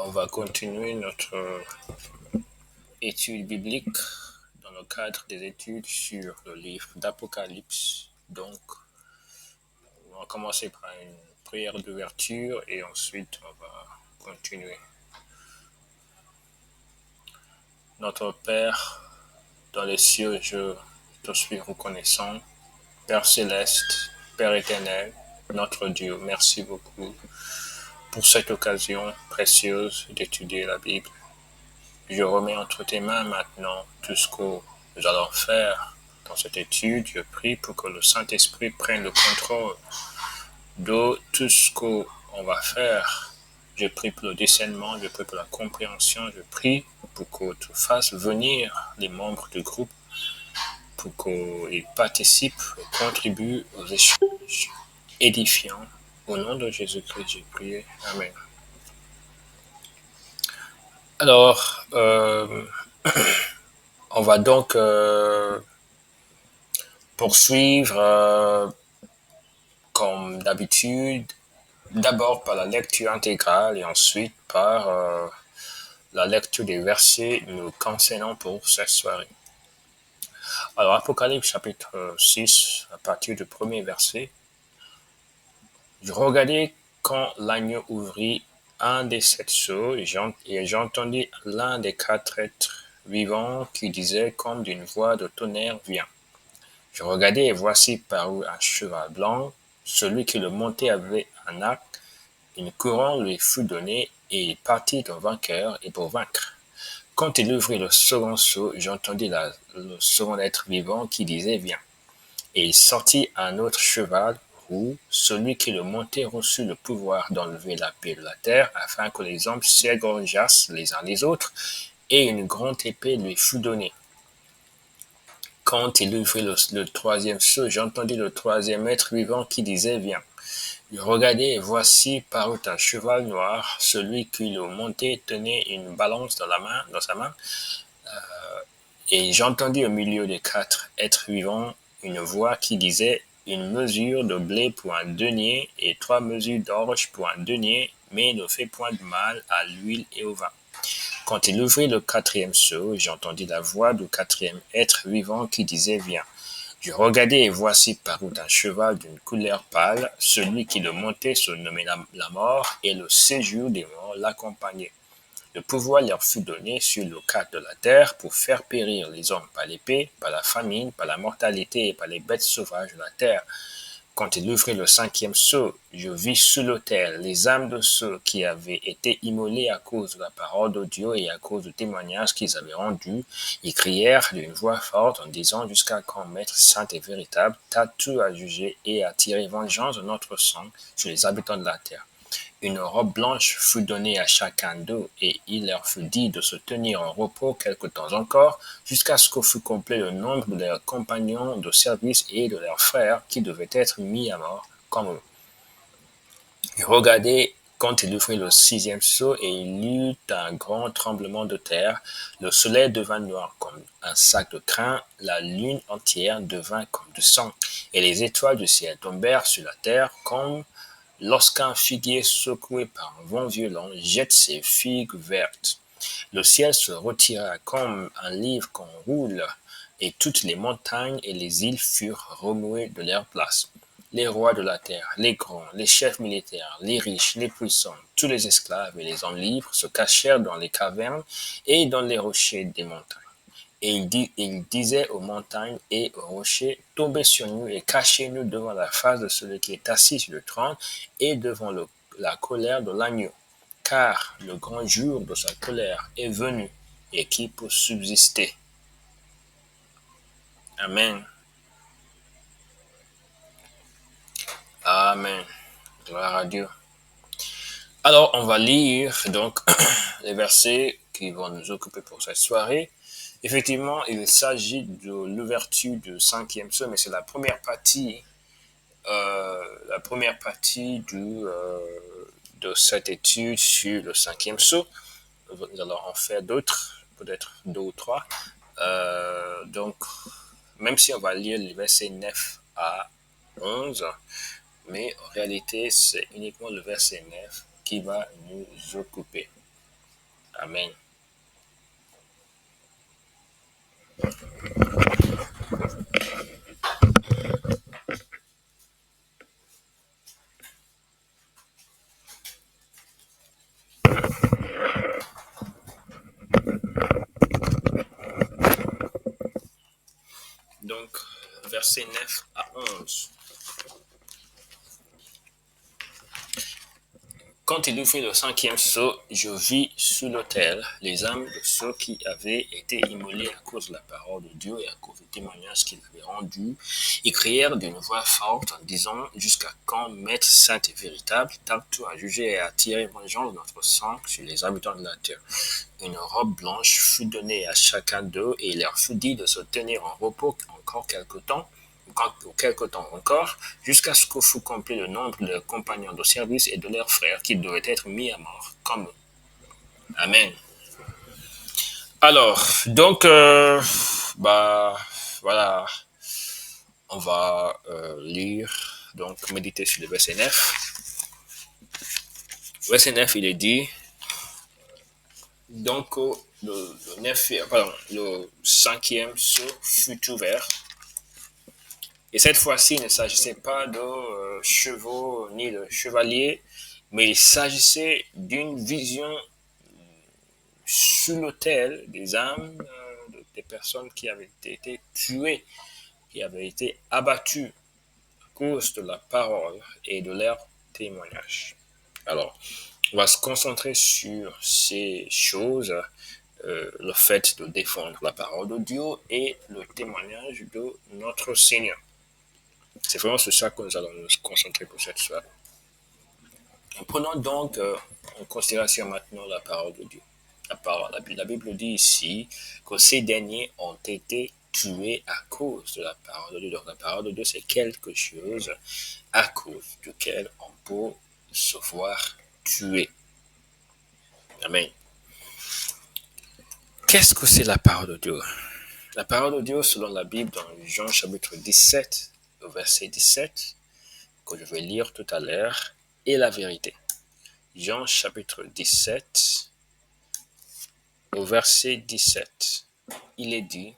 On va continuer notre étude biblique dans le cadre des études sur le livre d'Apocalypse. Donc, on va commencer par une prière d'ouverture et ensuite on va continuer. Notre Père, dans les cieux, je te suis reconnaissant. Père céleste, Père éternel, notre Dieu, merci beaucoup pour cette occasion précieuse d'étudier la Bible. Je remets entre tes mains maintenant tout ce que nous allons faire dans cette étude. Je prie pour que le Saint-Esprit prenne le contrôle de tout ce qu'on va faire. Je prie pour le discernement, je prie pour la compréhension, je prie pour que tu fasses venir les membres du groupe pour qu'ils participent et contribuent aux échanges édifiants. Au nom de Jésus-Christ, j'ai prié. Amen. Alors, on va donc poursuivre comme d'habitude, d'abord par la lecture intégrale et ensuite par la lecture des versets nous concernant pour cette soirée. Alors, Apocalypse chapitre 6, à partir du premier verset. Je regardais quand l'agneau ouvrit un des 7 sceaux et j'entendis l'un des 4 êtres vivants qui disait comme d'une voix de tonnerre, viens. Je regardai et voici parut un cheval blanc. Celui qui le montait avait un arc. Une couronne lui fut donnée et il partit en vainqueur et pour vaincre. Quand il ouvrit le second sceau, j'entendis le second être vivant qui disait, viens. Et il sortit un autre cheval roux. Celui qui le montait reçut le pouvoir d'enlever la paix de la terre afin que les hommes s'égorgeassent les uns les autres, et une grande épée lui fut donnée. Quand il ouvrit le troisième sceau, j'entendis le troisième être vivant qui disait, viens. Je regardai et voici parut un cheval noir. Celui qui le montait tenait une balance dans sa main. Et j'entendis au milieu des 4 êtres vivants une voix qui disait, une mesure de blé pour un denier et 3 mesures d'orge pour un denier, mais ne fait point de mal à l'huile et au vin. Quand il ouvrit le 4e sceau, j'entendis la voix du 4e être vivant qui disait, viens. Je regardai et voici parut un cheval d'une couleur pâle. Celui qui le montait se nommait la mort, et le séjour des morts l'accompagnait. Le pouvoir leur fut donné sur le cadre de la terre pour faire périr les hommes par l'épée, par la famine, par la mortalité et par les bêtes sauvages de la terre. Quand il ouvrit le 5e sceau, je vis sous l'autel les âmes de ceux qui avaient été immolés à cause de la parole de Dieu et à cause du témoignage qu'ils avaient rendu. Ils crièrent d'une voix forte en disant, jusqu'à quand Maître saint et véritable, t'as-tu à juger et à tirer vengeance de notre sang sur les habitants de la terre? Une robe blanche fut donnée à chacun d'eux, et il leur fut dit de se tenir en repos quelque temps encore, jusqu'à ce que fût complet le nombre de leurs compagnons de service et de leurs frères qui devaient être mis à mort comme eux. Et regardez, quand il ouvrit le 6e sceau, et il y eut un grand tremblement de terre, le soleil devint noir comme un sac de crin, la lune entière devint comme du sang, et les étoiles du ciel tombèrent sur la terre comme lorsqu'un figuier secoué par un vent violent jette ses figues vertes. Le ciel se retira comme un livre qu'on roule, et toutes les montagnes et les îles furent remuées de leur place. Les rois de la terre, les grands, les chefs militaires, les riches, les puissants, tous les esclaves et les hommes libres se cachèrent dans les cavernes et dans les rochers des montagnes. Et il disait aux montagnes et aux rochers, tombez sur nous et cachez-nous devant la face de celui qui est assis sur le trône et devant la colère de l'agneau. Car le grand jour de sa colère est venu et qui peut subsister. Amen. Amen. Gloire à Dieu. Alors, on va lire donc les versets qui vont nous occuper pour cette soirée. Effectivement, il s'agit de l'ouverture du 5e psaume, mais c'est la première partie de cette étude sur le 5e sceau. Nous allons en faire d'autres, peut-être 2 ou 3. Donc, même si on va lire les versets 9 à 11, mais en réalité, c'est uniquement le verset 9 qui va nous occuper. Amen. Donc, versets 9 à 11. Quand il ouvrit le cinquième sceau, je vis sous l'autel les âmes de ceux qui avaient été immolés à cause de la parole de Dieu et à cause du témoignage qu'il avait rendu. Ils crièrent d'une voix forte en disant: Jusqu'à quand, Maître saint et véritable, tardes-tu à juger et à tirer vengeance de notre sang sur les habitants de la terre? Une robe blanche fut donnée à chacun d'eux, et il leur fut dit de se tenir en repos encore quelque temps encore, jusqu'à ce que fût complet le nombre de leurs compagnons de service et de leurs frères qui devaient être mis à mort comme eux. Amen. Alors, donc, voilà, on va lire, donc méditer sur le verset 9. Verset 9, il est dit, donc, le cinquième sceau fut ouvert. Et cette fois-ci, il ne s'agissait pas de chevaux ni de chevaliers, mais il s'agissait d'une vision sur l'autel des âmes des personnes qui avaient été tuées, qui avaient été abattues à cause de la parole et de leur témoignage. Alors, on va se concentrer sur ces choses, le fait de défendre la parole de Dieu et le témoignage de notre Seigneur. C'est vraiment sur ça que nous allons nous concentrer pour cette soirée. Prenons donc en considération maintenant la parole de Dieu. La Bible dit ici que ces derniers ont été tués à cause de la parole de Dieu. Donc la parole de Dieu, c'est quelque chose à cause duquel on peut se voir tué. Amen. Qu'est-ce que c'est la parole de Dieu? La parole de Dieu, selon la Bible, dans Jean chapitre 17, au verset 17, que je vais lire tout à l'heure, est la vérité. Jean chapitre 17, au verset 17, il est dit: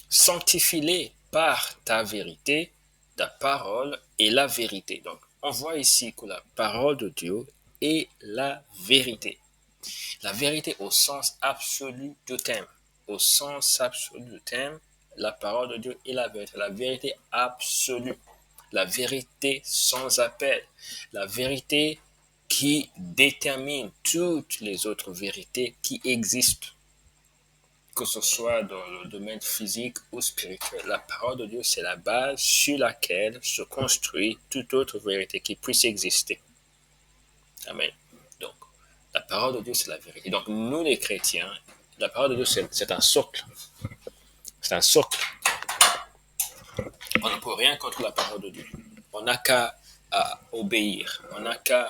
Sanctifie-les par ta vérité, ta parole est la vérité. Donc, on voit ici que la parole de Dieu est la vérité. La vérité au sens absolu du terme. Au sens absolu du terme, la parole de Dieu est la vérité. La vérité absolue. La vérité sans appel. La vérité qui détermine toutes les autres vérités qui existent, que ce soit dans le domaine physique ou spirituel. La parole de Dieu, c'est la base sur laquelle se construit toute autre vérité qui puisse exister. Amen. Donc, la parole de Dieu, c'est la vérité. Donc, nous les chrétiens, la parole de Dieu, c'est un socle. C'est un socle. On ne peut rien contre la parole de Dieu. On n'a qu'à obéir. On n'a qu'à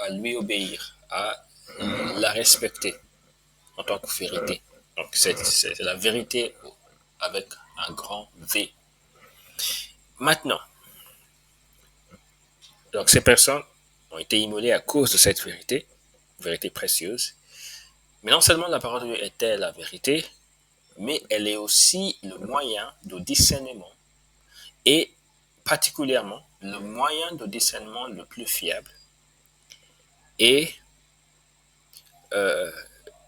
à lui obéir, à la respecter en tant que vérité. Donc, c'est la vérité avec un grand V. Maintenant, donc ces personnes ont été immolées à cause de cette vérité, vérité précieuse. Mais non seulement la parole de Dieu était la vérité, mais elle est aussi le moyen de discernement et particulièrement le moyen de discernement le plus fiable. Et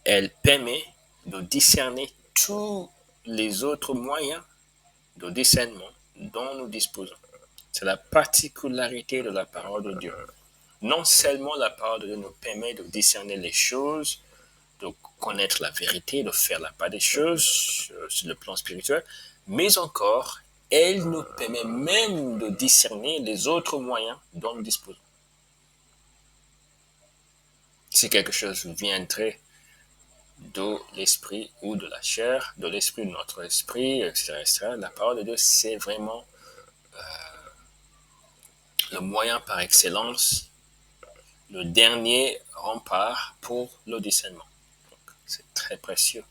elle permet de discerner tous les autres moyens de discernement dont nous disposons. C'est la particularité de la parole de Dieu. Non seulement la parole de Dieu nous permet de discerner les choses, de connaître la vérité, de faire la part des choses sur le plan spirituel, mais encore, elle nous permet même de discerner les autres moyens dont nous disposons. Si quelque chose viendrait de l'esprit ou de la chair, de l'esprit de notre esprit, etc., la parole de Dieu, c'est vraiment le moyen par excellence, le dernier rempart pour le discernement. Donc, c'est très précieux.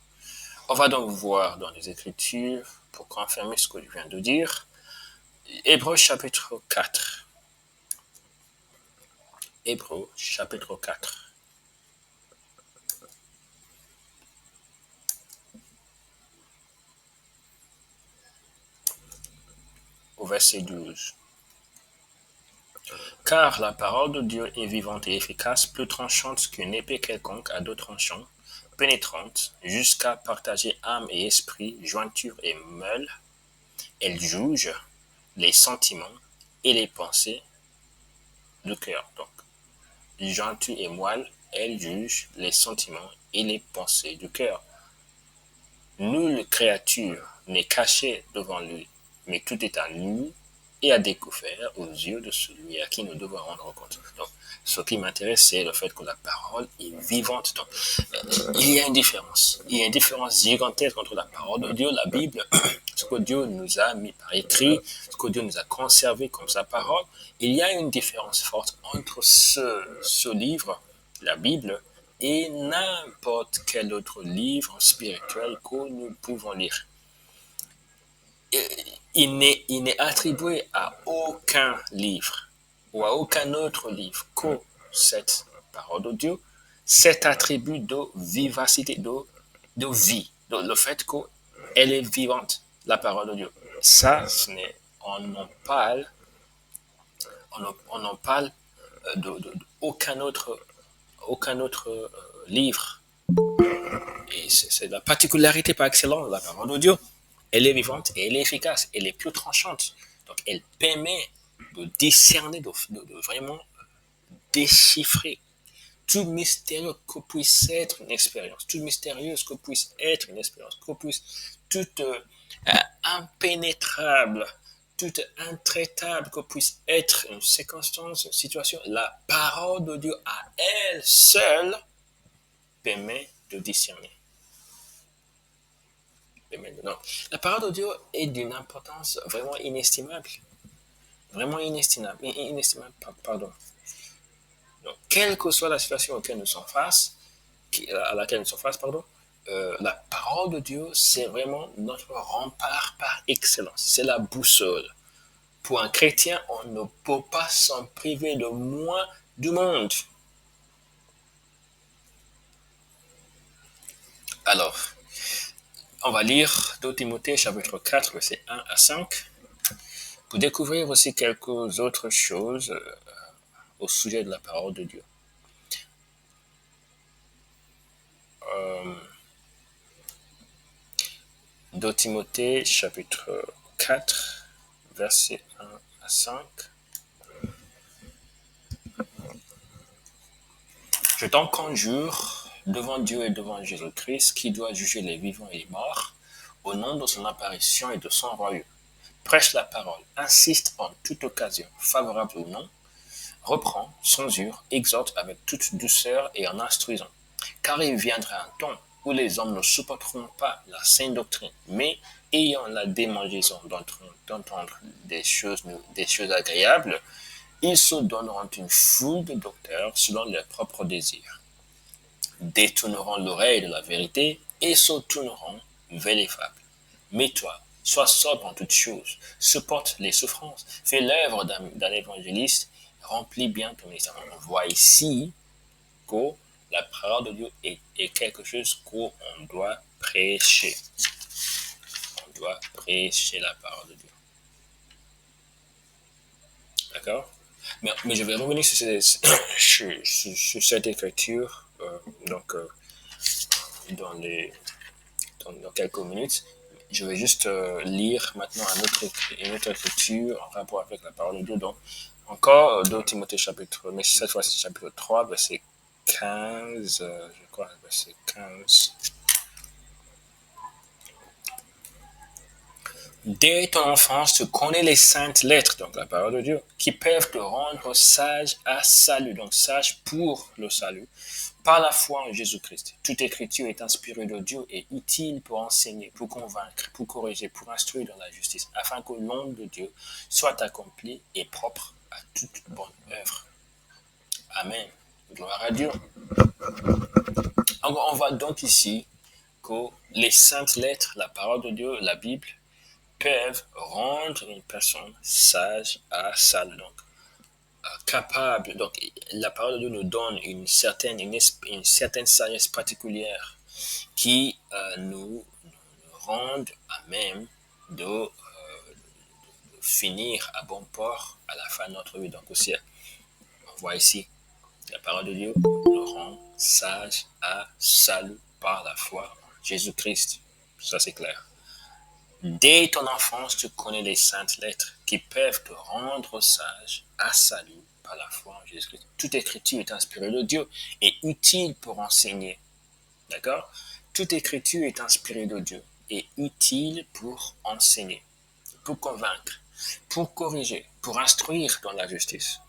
On va donc voir dans les Écritures, pour confirmer ce que je viens de dire, Hébreux chapitre 4. Hébreux chapitre 4. verset 12. Car la parole de Dieu est vivante et efficace, plus tranchante qu'une épée quelconque à deux tranchants, pénétrante, jusqu'à partager âme et esprit, jointure et meule. Elle juge les sentiments et les pensées du cœur. Donc, jointure et moelle, elle juge les sentiments et les pensées du cœur. Nulle créature n'est cachée devant lui, mais tout est à nu et à découvert aux yeux de celui à qui nous devons rendre compte. Donc, ce qui m'intéresse, c'est le fait que la parole est vivante. Donc, il y a une différence. Il y a une différence gigantesque entre la parole de Dieu, la Bible, ce que Dieu nous a mis par écrit, ce que Dieu nous a conservé comme sa parole. Il y a une différence forte entre ce livre, la Bible, et n'importe quel autre livre spirituel que nous pouvons lire. Il n'est attribué à aucun livre ou à aucun autre livre que cette parole de Dieu, cet attribut de vivacité, de vie, le fait qu'elle est vivante, la parole de Dieu. Ça, on en parle, on en parle aucun autre livre. Et c'est la particularité par excellence de la parole de Dieu. Elle est vivante et elle est efficace. Elle est plus tranchante. Donc, elle permet de discerner, de vraiment déchiffrer tout mystérieux que puisse être une expérience, tout mystérieux que puisse être une expérience, que puisse tout impénétrable, tout intraitable que puisse être une circonstance, une situation. La parole de Dieu à elle seule permet de discerner. Non. La parole de Dieu est d'une importance vraiment inestimable. Vraiment inestimable, pardon. Donc, quelle que soit la situation à laquelle nous sommes face, la parole de Dieu, c'est vraiment notre rempart par excellence. C'est la boussole. Pour un chrétien, on ne peut pas s'en priver le moins du monde. Alors, on va lire 2 Timothée chapitre 4, versets 1 à 5, pour découvrir aussi quelques autres choses au sujet de la parole de Dieu. 2 Timothée chapitre 4, versets 1 à 5. Je t'en conjure, devant Dieu et devant Jésus-Christ, qui doit juger les vivants et les morts, au nom de son apparition et de son royaume. Prêche la parole, insiste en toute occasion, favorable ou non, reprend, censure, exhorte avec toute douceur et en instruisant. Car il viendra un temps où les hommes ne supporteront pas la saine doctrine, mais ayant la démangeaison d'entendre des choses agréables, ils se donneront une foule de docteurs selon leurs propres désirs, détourneront l'oreille de la vérité et se tourneront vers les fables. Mais toi, sois sobre en toutes choses, supporte les souffrances, fais l'œuvre d'un évangéliste, remplis bien ton ministère. On voit ici que la parole de Dieu est quelque chose qu'on doit prêcher. On doit prêcher la parole de Dieu. D'accord? Mais je vais revenir sur cette écriture dans, dans quelques minutes. Je vais juste lire maintenant une autre écriture en rapport avec la parole de Dieu. Donc, encore 2 Timothée chapitre, mais cette fois-ci chapitre 3, verset 15, je crois, verset 15. Dès ton enfance, tu connais les saintes lettres, donc la parole de Dieu, qui peuvent te rendre sage à salut, donc sage pour le salut, par la foi en Jésus-Christ. Toute écriture est inspirée de Dieu et utile pour enseigner, pour convaincre, pour corriger, pour instruire dans la justice, afin que l'homme de Dieu soit accompli et propre à toute bonne œuvre. Amen. Gloire à Dieu. On voit donc ici que les saintes lettres, la parole de Dieu, la Bible, peuvent rendre une personne sage à salut, donc capable. Donc la parole de Dieu nous donne une certaine sagesse particulière qui nous rend à même de finir à bon port à la fin de notre vie, donc au ciel. On voit ici, la parole de Dieu nous rend sage à salut par la foi en Jésus-Christ. Ça, c'est clair. Dès ton enfance, tu connais les saintes lettres qui peuvent te rendre sage à salut par la foi en Jésus-Christ. Toute écriture est inspirée de Dieu et utile pour enseigner. D'accord? Toute écriture est inspirée de Dieu et utile pour enseigner, pour convaincre, pour corriger, pour instruire dans la justice.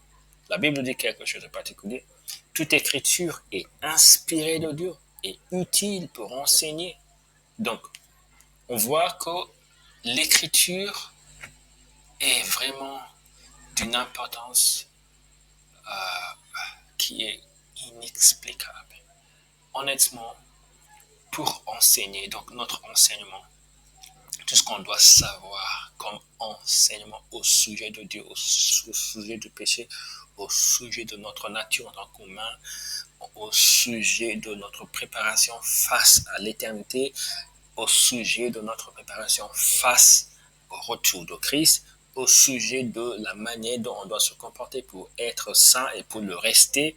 La Bible dit quelque chose de particulier. Toute écriture est inspirée de Dieu et utile pour enseigner. Donc, on voit que l'écriture est vraiment d'une importance qui est inexplicable. Honnêtement, pour enseigner, donc notre enseignement, tout ce qu'on doit savoir comme enseignement au sujet de Dieu, au sujet du péché, au sujet de notre nature en tant qu'humain, au sujet de notre préparation face à l'éternité, au sujet de notre préparation face au retour de Christ, au sujet de la manière dont on doit se comporter pour être saint et pour le rester,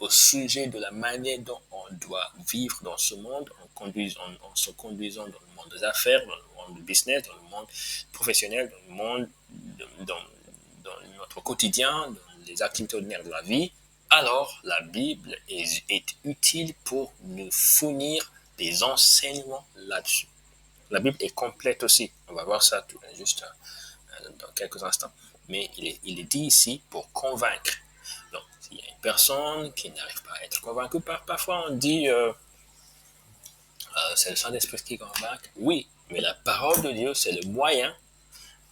au sujet de la manière dont on doit vivre dans ce monde en se conduisant dans le monde des affaires, dans le monde du business, dans le monde professionnel, dans le monde, dans notre quotidien, dans les activités ordinaires de la vie. Alors, la Bible est utile pour nous fournir des enseignements là-dessus. La Bible est complète aussi. On va voir ça juste dans quelques instants. Mais il est dit ici pour convaincre. Donc, s'il y a une personne qui n'arrive pas à être convaincue, parfois on dit c'est le Saint-Esprit qui convainc. Oui, mais la parole de Dieu, c'est le moyen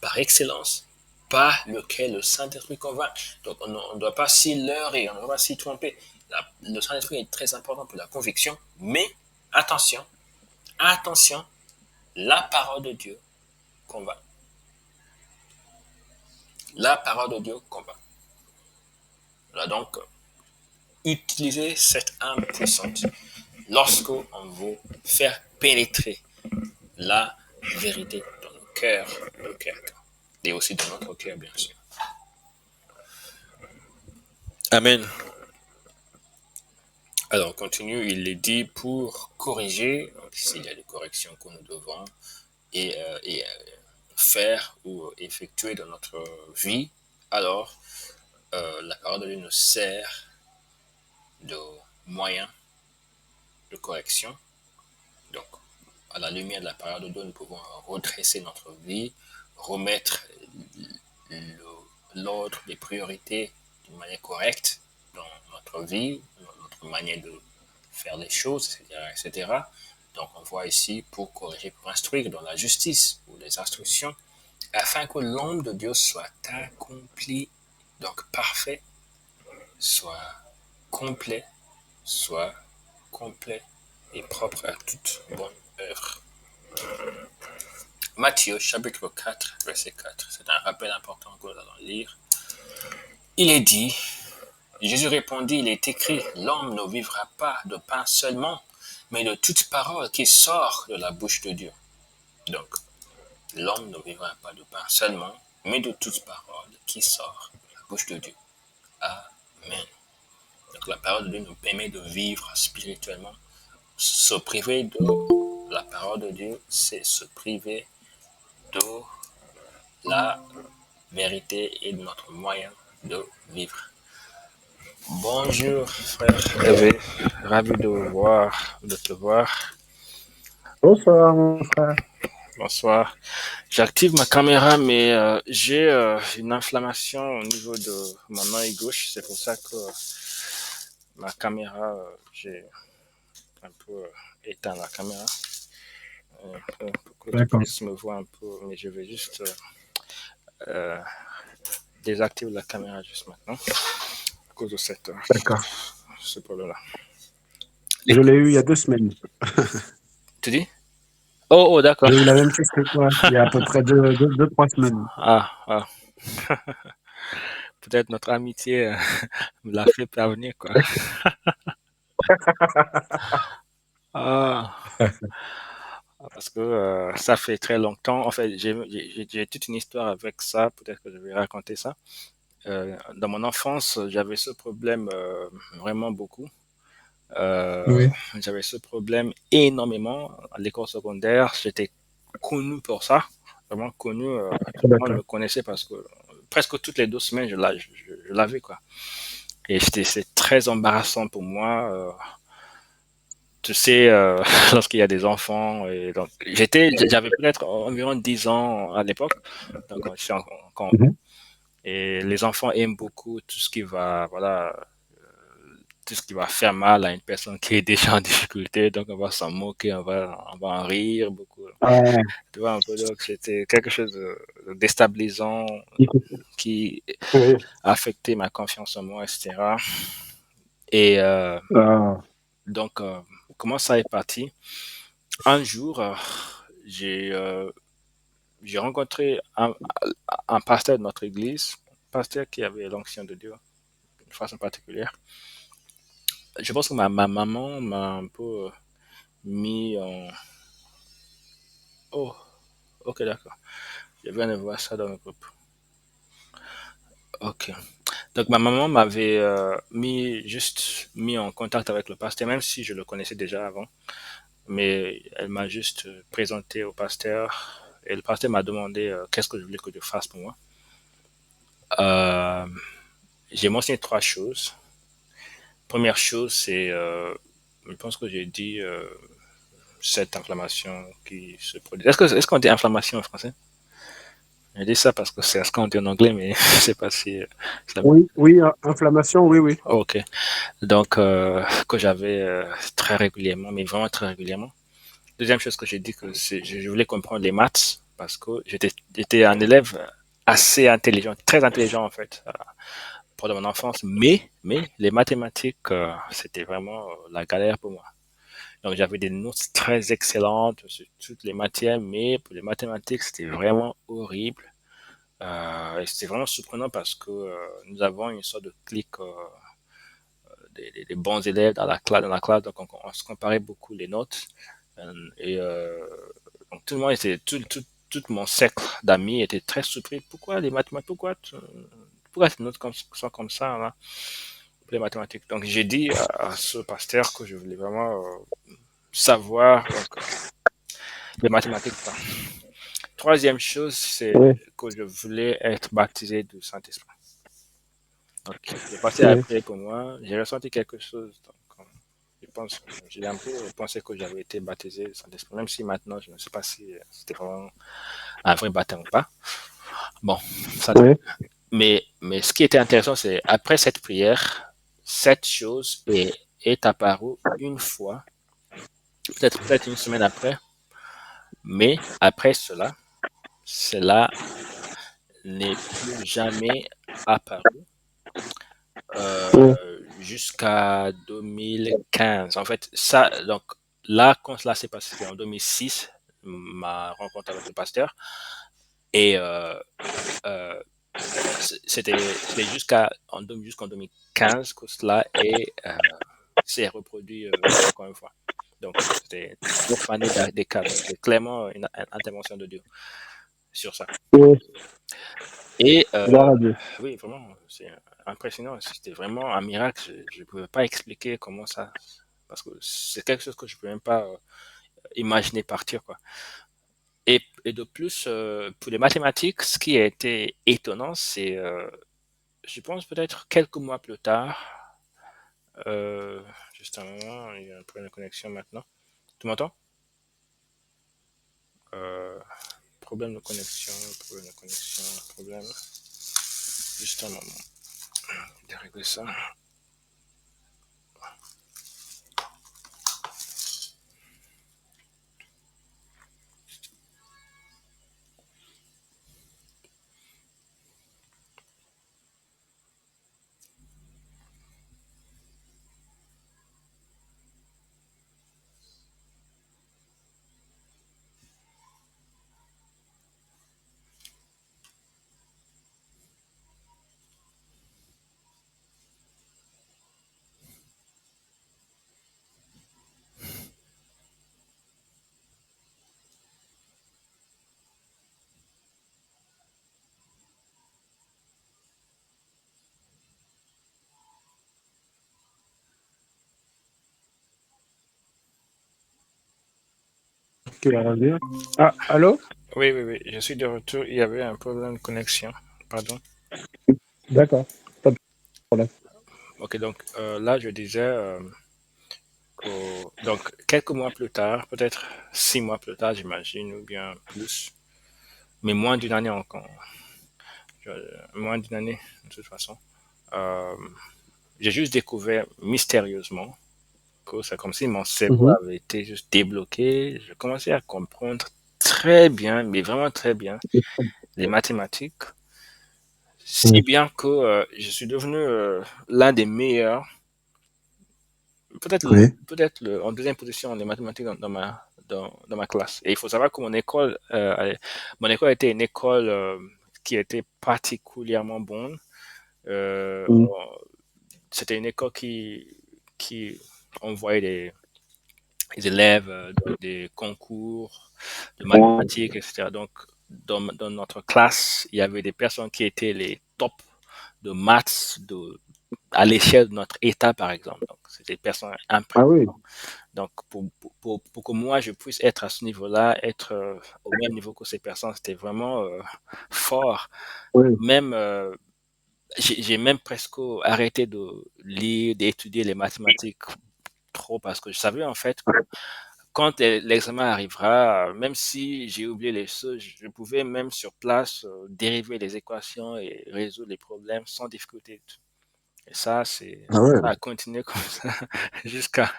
par excellence par lequel le Saint-Esprit convainc. Donc, on ne doit pas s'y leurrer, on ne doit pas s'y tromper. Le Saint-Esprit est très important pour la conviction, mais attention, la parole de Dieu convainc. La parole de Dieu convainc. Voilà, donc, utilisez cette âme puissante lorsqu'on veut faire pénétrer la vérité dans le cœur, et aussi dans notre cœur, bien sûr. Amen. Alors, on continue, il est dit pour corriger, donc s'il y a des corrections que nous devons et faire ou effectuer dans notre vie, alors la parole de Dieu nous sert de moyen de correction. Donc, à la lumière de la parole de Dieu, nous pouvons redresser notre vie, remettre l'ordre des priorités d'une manière correcte dans notre vie, dans notre manière de faire les choses, etc. Donc, on voit ici pour corriger, pour instruire dans la justice ou les instructions, afin que l'homme de Dieu soit accompli, donc parfait, soit complet et propre à toute bonne œuvre. Matthieu chapitre 4, verset 4. C'est un rappel important que nous allons lire. Il est dit, Jésus répondit, il est écrit, l'homme ne vivra pas de pain seulement, mais de toute parole qui sort de la bouche de Dieu. Donc, l'homme ne vivra pas de pain seulement, mais de toute parole qui sort de la bouche de Dieu. Amen. Donc, la parole de Dieu nous permet de vivre spirituellement. Se priver de la parole de Dieu, c'est se priver de la vérité et de notre moyen de vivre. Bonjour frère Hervé, ravi de te voir. Bonsoir, mon frère. Bonsoir. J'active ma caméra, mais j'ai une inflammation au niveau de mon œil gauche. C'est pour ça que ma caméra, j'ai un peu éteint la caméra. Pour que tu puisses me voir un peu, mais je vais juste désactiver la caméra juste maintenant à cause de ce problème-là. Je l'ai eu il y a 2 semaines. Tu dis? Oh, d'accord. J'ai eu la même chose que toi, il y a à peu près 2-3 semaines. Ah. Peut-être notre amitié me l'a fait parvenir, quoi. parce que ça fait très longtemps. En fait, j'ai toute une histoire avec ça. Peut-être que je vais raconter ça. Dans mon enfance, j'avais ce problème vraiment beaucoup. Euh, Oui, J'avais ce problème énormément à l'école secondaire. J'étais connu pour ça, vraiment connu. Tout le monde d'accord. me connaissait parce que presque toutes les 2 semaines, je l'avais quoi. Et c'est très embarrassant pour moi. Tu sais, lorsqu'il y a des enfants. Et donc, j'avais peut-être environ 10 ans à l'époque, donc quand j'étais encore enfant. Mhm. Et les enfants aiment beaucoup tout ce qui va, voilà, tout ce qui va faire mal à une personne qui est déjà en difficulté. Donc, on va s'en moquer, on va en rire beaucoup. Ah, Tu vois un peu, donc c'était quelque chose de déstabilisant qui oui. a affecté ma confiance en moi, etc. Et Ah, donc, comment ça est parti? Un jour, j'ai euh, j'ai rencontré un pasteur de notre église, un pasteur qui avait l'onction de Dieu d'une façon particulière. Je pense que ma maman m'a un peu mis en... Oh, ok, d'accord. Je viens de voir ça dans le groupe. Ok. Donc ma maman m'avait juste mis en contact avec le pasteur, même si je le connaissais déjà avant. Mais elle m'a juste présenté au pasteur et le pasteur m'a demandé qu'est-ce que je voulais que je fasse pour moi. Euh, j'ai mentionné trois choses. Première chose, c'est, je pense que j'ai dit cette inflammation qui se produit. Est-ce qu'on dit inflammation en français? Je dis ça parce que c'est ce qu'on dit en anglais, mais je sais pas si ça... oui, oui, inflammation, oui, oui. Oh, ok. Donc, que j'avais très régulièrement, mais vraiment très régulièrement. Deuxième chose que j'ai dit, que je voulais comprendre les maths parce que j'étais un élève assez intelligent, très intelligent en fait, pendant mon enfance, mais les mathématiques, c'était vraiment la galère pour moi. Donc j'avais des notes très excellentes sur toutes les matières, mais pour les mathématiques, c'était vraiment horrible. Et c'était vraiment surprenant parce que nous avons une sorte de clique des bons élèves dans la classe, donc on se comparait beaucoup les notes. Et donc tout le monde était, tout mon cercle d'amis était très surpris. Pourquoi les mathématiques, pourquoi ces notes sont comme ça là, pour les mathématiques. Donc j'ai dit à ce pasteur que je voulais vraiment savoir donc, les mathématiques. Quoi. Troisième chose, c'est Oui, que je voulais être baptisé du Saint-Esprit. Donc, le pasteur a oui, prié pour moi. J'ai ressenti quelque chose. Donc, je pense, j'ai un peu pensé que j'avais été baptisé du Saint-Esprit, même si maintenant, je ne sais pas si c'était vraiment un vrai baptême ou pas. Bon, ça, oui, mais ce qui était intéressant, c'est après cette prière, cette chose est apparue une fois, peut-être une semaine après, mais après cela, cela n'est plus jamais apparu oui, jusqu'à 2015. En fait, ça, donc là, quand cela s'est passé, c'était en 2006, ma rencontre avec le pasteur, et euh, c'était jusqu'en 2015 que cela s'est reproduit encore une fois. Donc, c'était 9 années d'écart. Donc, c'était clairement une intervention de Dieu sur ça. oui. Et Gloire à Dieu. oui, vraiment, c'est impressionnant. C'était vraiment un miracle. Je ne pouvais pas expliquer comment ça. Parce que c'est quelque chose que je ne peux même pas imaginer partir, quoi. Et de plus, pour les mathématiques, ce qui a été étonnant, c'est, je pense peut-être quelques mois plus tard, euh, juste un moment, il y a un problème de connexion maintenant. Tu m'entends? Euh, problème de connexion, problème de connexion, problème. Juste un moment, je vais régler ça. qui va revenir. Ah, allô? Oui, oui, oui, je suis de retour. Il y avait un problème de connexion. Pardon. D'accord, pas de problème. Ok, donc là, je disais donc quelques mois plus tard, peut-être 6 mois plus tard, j'imagine, ou bien plus, mais moins d'une année encore. Moins d'une année, de toute façon. Euh, j'ai juste découvert mystérieusement que c'est comme si mon cerveau Mhm. avait été juste débloqué. Je commençais à comprendre très bien, mais vraiment très bien, les mathématiques, si Oui. bien que je suis devenu l'un des meilleurs, Oui. en deuxième position en mathématiques dans ma classe. Et il faut savoir que mon école était une école qui était particulièrement bonne. Mhm. C'était une école qui envoyait des élèves dans des concours de mathématiques, etc. Donc, dans notre classe, il y avait des personnes qui étaient les tops de maths à l'échelle de notre État, par exemple. Donc, c'était des personnes Ah oui, impressionnantes. Donc, pour que moi, je puisse être à ce niveau-là, être au même niveau que ces personnes, c'était vraiment fort. oui. Même, j'ai même presque arrêté de lire, d'étudier les mathématiques trop parce que je savais en fait que quand l'examen arrivera, même si j'ai oublié les choses, je pouvais même sur place dériver les équations et résoudre les problèmes sans difficulté. Et Ah ouais. ça a continué comme ça jusqu'à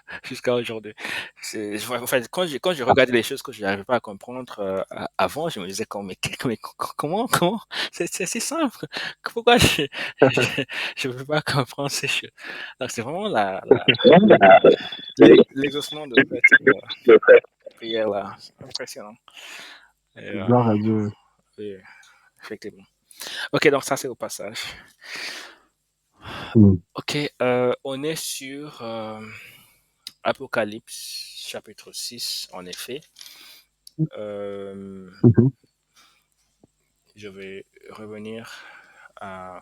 aujourd'hui. En fait, quand je regardais les choses que je n'arrivais pas à comprendre avant, je me disais comment c'est si simple. Pourquoi je ne peux pas comprendre ces choses. Donc c'est vraiment l'exaucement de cette prière là, c'est impressionnant. Et, Gloire à Dieu. oui, effectivement. Ok, donc ça c'est au passage. Mhm. Ok, on est sur Apocalypse, chapitre 6, en effet. Euh, Mhm. je vais revenir à...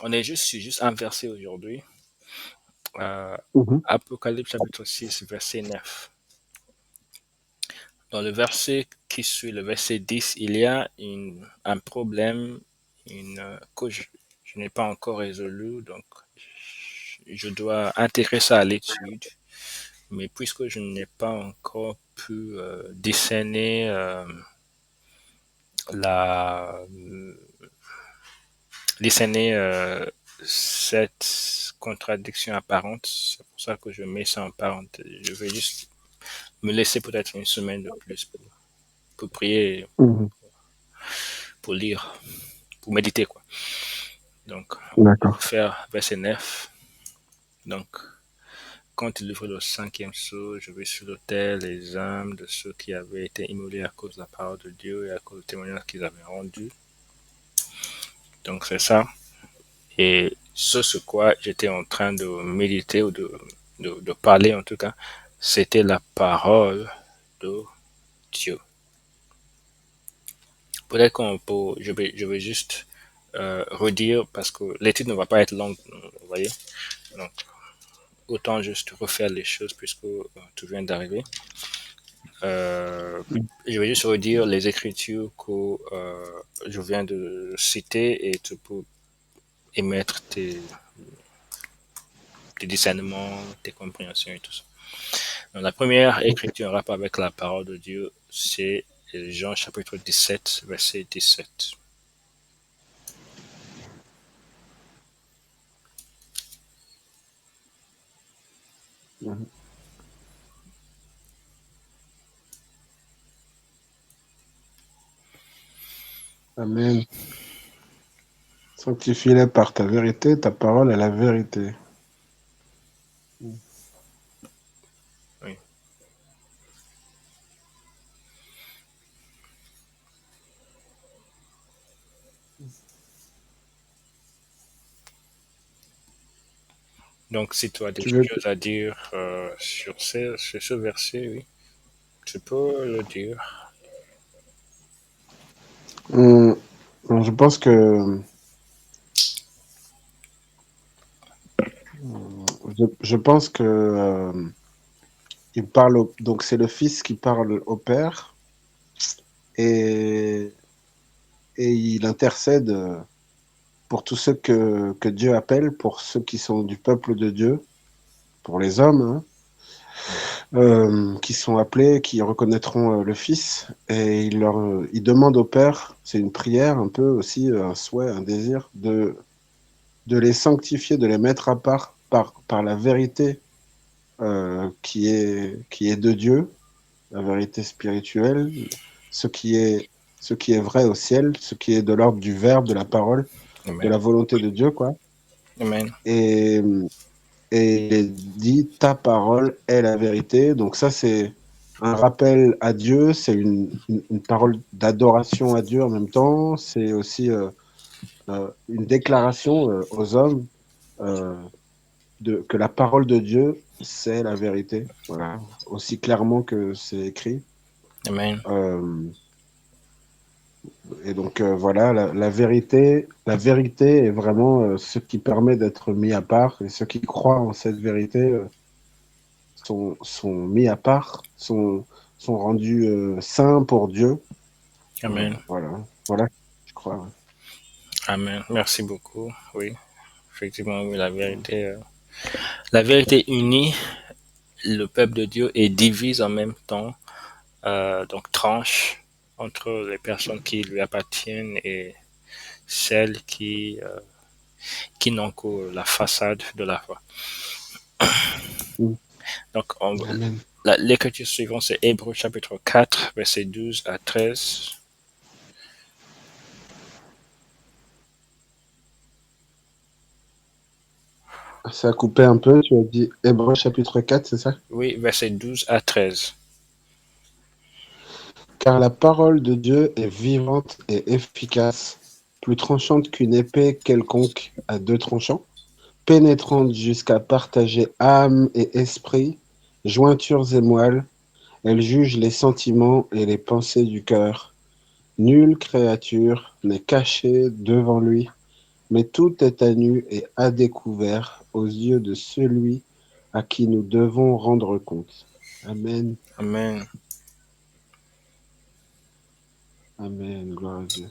On est juste un verset aujourd'hui. Euh, Mhm. Apocalypse, chapitre 6, verset 9. Dans le verset qui suit, le verset 10, il y a un problème que je n'ai pas encore résolu, donc je dois intégrer ça à l'étude. Mais puisque je n'ai pas encore pu discerner la discerner cette contradiction apparente. C'est pour ça que je mets ça en parenthèse. Je vais juste me laisser peut-être une semaine de plus pour prier, Mhm. pour lire, pour méditer, quoi. Donc, on va D'accord. faire verset 9. Donc, quand il ouvre le cinquième sceau, je vais sur l'autel les âmes de ceux qui avaient été immolés à cause de la parole de Dieu et à cause du témoignage qu'ils avaient rendu. Donc, c'est ça. Et ce sur quoi j'étais en train de méditer ou de parler en tout cas, c'était la parole de Dieu. Peut-être je vais juste redire parce que l'étude ne va pas être longue, vous voyez. Donc, autant juste refaire les choses puisque tout vient d'arriver. Euh, je vais juste redire les écritures que je viens de citer et tu peux émettre tes discernements, tes compréhensions et tout ça. Donc, la première écriture en rapport avec la parole de Dieu, c'est Jean chapitre 17, verset 17. Mhm. Amen. Sanctifie-les par ta vérité, ta parole est la vérité. Oui. Donc, si tu as des Tu veux... choses à dire sur ce verset, oui, tu peux le dire. Hum, je pense que je pense que donc c'est le Fils qui parle au Père et, et il intercède pour tous ceux que Dieu appelle, pour ceux qui sont du peuple de Dieu, pour les hommes, hein, qui sont appelés, qui reconnaîtront le Fils, et il demande au Père, c'est une prière, un peu aussi un souhait, un désir, de les sanctifier, de les mettre à part par la vérité qui est de Dieu, la vérité spirituelle, ce qui est, ce qui est vrai au ciel, ce qui est de l'ordre du Verbe, de la parole, de Amen. la volonté de Dieu, quoi. Amen. Et, et il est dit, ta parole est la vérité. Donc ça, c'est un rappel à Dieu, c'est une parole d'adoration à Dieu en même temps. C'est aussi une déclaration aux hommes euh, que la parole de Dieu, c'est la vérité. Voilà, aussi clairement que c'est écrit. Amen. Euh, et donc voilà, la vérité est vraiment ce qui permet d'être mis à part. Et ceux qui croient en cette vérité sont mis à part, sont rendus saints pour Dieu. Amen. Voilà, je crois. Ouais. Amen. Merci beaucoup. Oui, effectivement, oui, la vérité unit le peuple de Dieu et divise en même temps, donc tranche entre les personnes qui lui appartiennent et celles qui n'ont que la façade de la foi. Mm. Donc, Amen. l'écriture suivante, c'est Hébreux chapitre 4, versets 12 à 13. Ça a coupé un peu, tu as dit Hébreux chapitre 4, c'est ça? Oui, versets 12 à 13. Car la parole de Dieu est vivante et efficace, plus tranchante qu'une épée quelconque à deux tranchants, pénétrante jusqu'à partager âme et esprit, jointures et moelles. Elle juge les sentiments et les pensées du cœur. Nulle créature n'est cachée devant lui, mais tout est à nu et à découvert aux yeux de celui à qui nous devons rendre compte. Amen. Amen. Amen. Gloire à Dieu.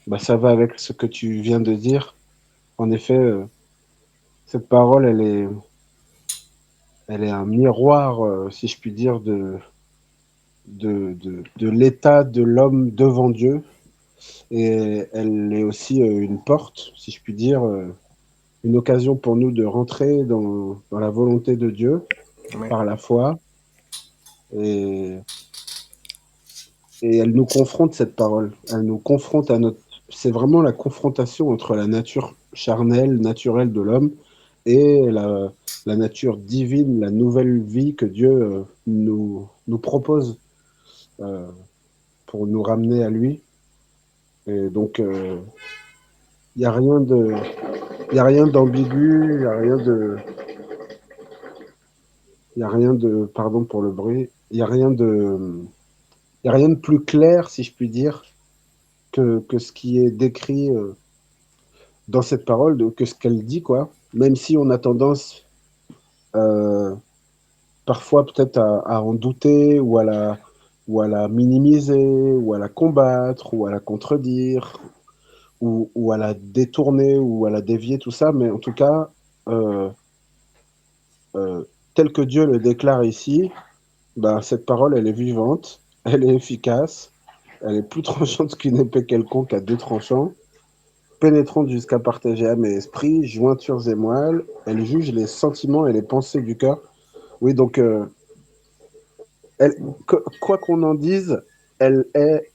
Bah, ça va avec ce que tu viens de dire. En effet, cette parole, elle est un miroir, si je puis dire, de l'état de l'homme devant Dieu. Et elle est aussi une porte, si je puis dire, une occasion pour nous de rentrer dans la volonté de Dieu Amen. par la foi. Et, et elle nous confronte, cette parole. Elle nous confronte à notre... C'est vraiment la confrontation entre la nature charnelle, naturelle de l'homme et la nature divine, la nouvelle vie que Dieu nous propose euh, pour nous ramener à lui. Et donc, il n'y a rien de, il y a rien d'ambigu, il y a rien de, pardon pour le bruit, il y a rien de plus clair, si je puis dire, que ce qui est décrit dans cette parole, que ce qu'elle dit, quoi. Même si on a tendance euh, parfois peut-être à en douter ou à la minimiser, ou à la combattre, ou à la contredire, ou à la détourner, ou à la dévier, tout ça. Mais en tout cas, euh, euh, tel que Dieu le déclare ici, ben, cette parole, elle est vivante, elle est efficace, elle est plus tranchante qu'une épée quelconque à deux tranchants, pénétrante jusqu'à partager âme et esprit, jointures et moelles, elle juge les sentiments et les pensées du cœur. Oui, donc, elle, quoi qu'on en dise, elle est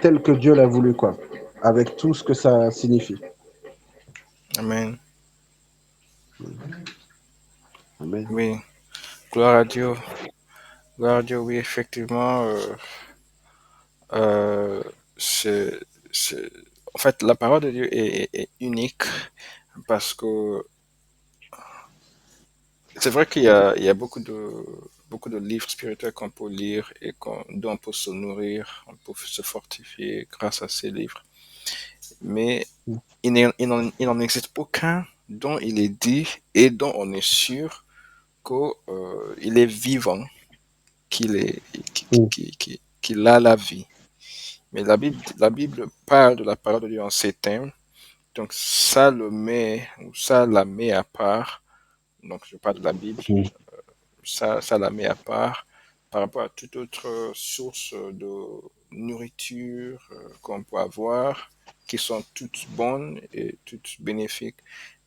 telle que Dieu l'a voulu, quoi, avec tout ce que ça signifie. Amen. Amen. Oui, gloire à Dieu. Gloire à Dieu, oui, effectivement. Euh, c'est, c'est- En fait, la parole de Dieu est unique parce que c'est vrai il y a beaucoup de livres spirituels qu'on peut lire et dont on peut se nourrir, on peut se fortifier grâce à ces livres. Mais il n'en existe aucun dont il est dit et dont on est sûr qu'il est vivant. qu'il est, Mm. qu'il a la vie. Mais la Bible parle de la parole de Dieu en ces termes, donc ça le met, ou ça la met à part. Donc je parle de la Bible, Mm. ça la met à part par rapport à toute autre source de nourriture qu'on peut avoir, qui sont toutes bonnes et toutes bénéfiques.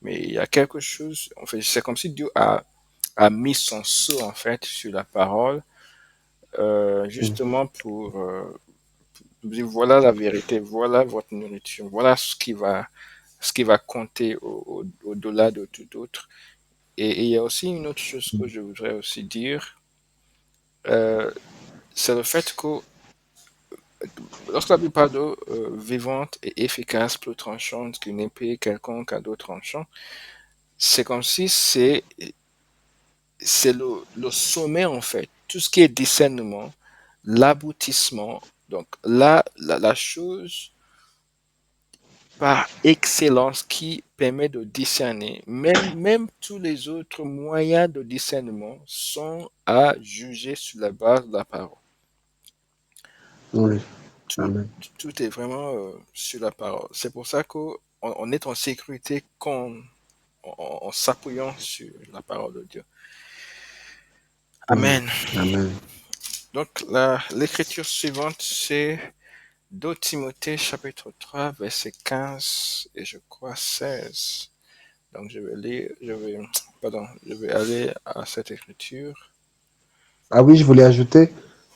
Mais il y a quelque chose, en fait, c'est comme si Dieu a mis son sceau, en fait, sur la parole, Mm. justement pour dire, voilà la vérité, voilà votre nourriture, voilà ce qui va compter au-delà de tout autre. Et il y a aussi une autre chose que je voudrais aussi dire, euh, c'est le fait que lorsque la Bible parle d'eau vivante et efficace, plus tranchante qu'une épée quelconque à deux tranchants, c'est comme si c'est le sommet en fait. Tout ce qui est discernement, l'aboutissement, donc là, la chose par excellence qui permet de discerner, même tous les autres moyens de discernement sont à juger sur la base de la parole. Oui. Tout, Amen. tout est vraiment sur la parole. C'est pour ça on est en sécurité en s'appuyant sur la parole de Dieu. Mm. Amen. Amen. Donc, l'écriture suivante, c'est 2 Timothée chapitre 3, verset 15 et je crois 16. Donc, je vais aller à cette écriture. Ah oui, je voulais ajouter,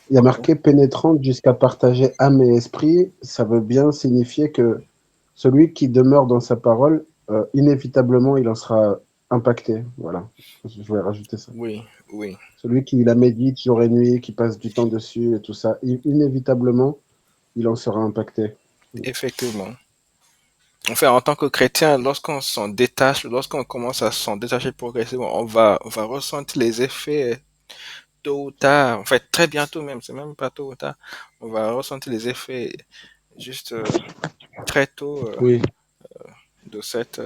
il y a Ok. marqué pénétrante jusqu'à partager âme et esprit. Ça veut bien signifier que celui qui demeure dans sa parole, inévitablement, il en sera impacté. Voilà. Je voulais rajouter ça. Oui, oui, Celui qui la médite jour et nuit, qui passe du temps dessus et tout ça, inévitablement, il en sera impacté. effectivement. Enfin, en tant que chrétien, lorsqu'on s'en détache, lorsqu'on commence à s'en détacher progressivement, on va ressentir les effets tôt ou tard. En fait, très bientôt même, c'est même pas tôt ou tard. On va ressentir les effets juste très tôt Oui, de cette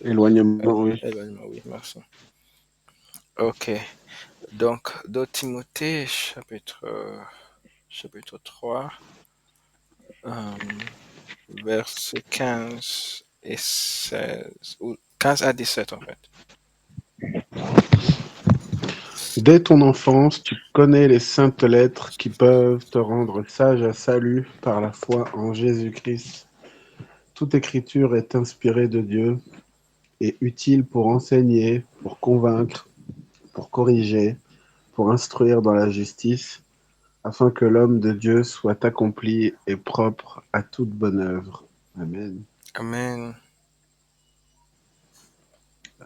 éloignement, oui. événement. Oui, merci. Ok. Donc, de Timothée, chapitre 3, euh, verset 15 et 16, ou 15 à 17 en fait. Dès ton enfance, tu connais les saintes lettres qui peuvent te rendre sage à salut par la foi en Jésus-Christ. Toute écriture est inspirée de Dieu et utile pour enseigner, pour convaincre, pour corriger, pour instruire dans la justice, afin que l'homme de Dieu soit accompli et propre à toute bonne œuvre. Amen. Amen.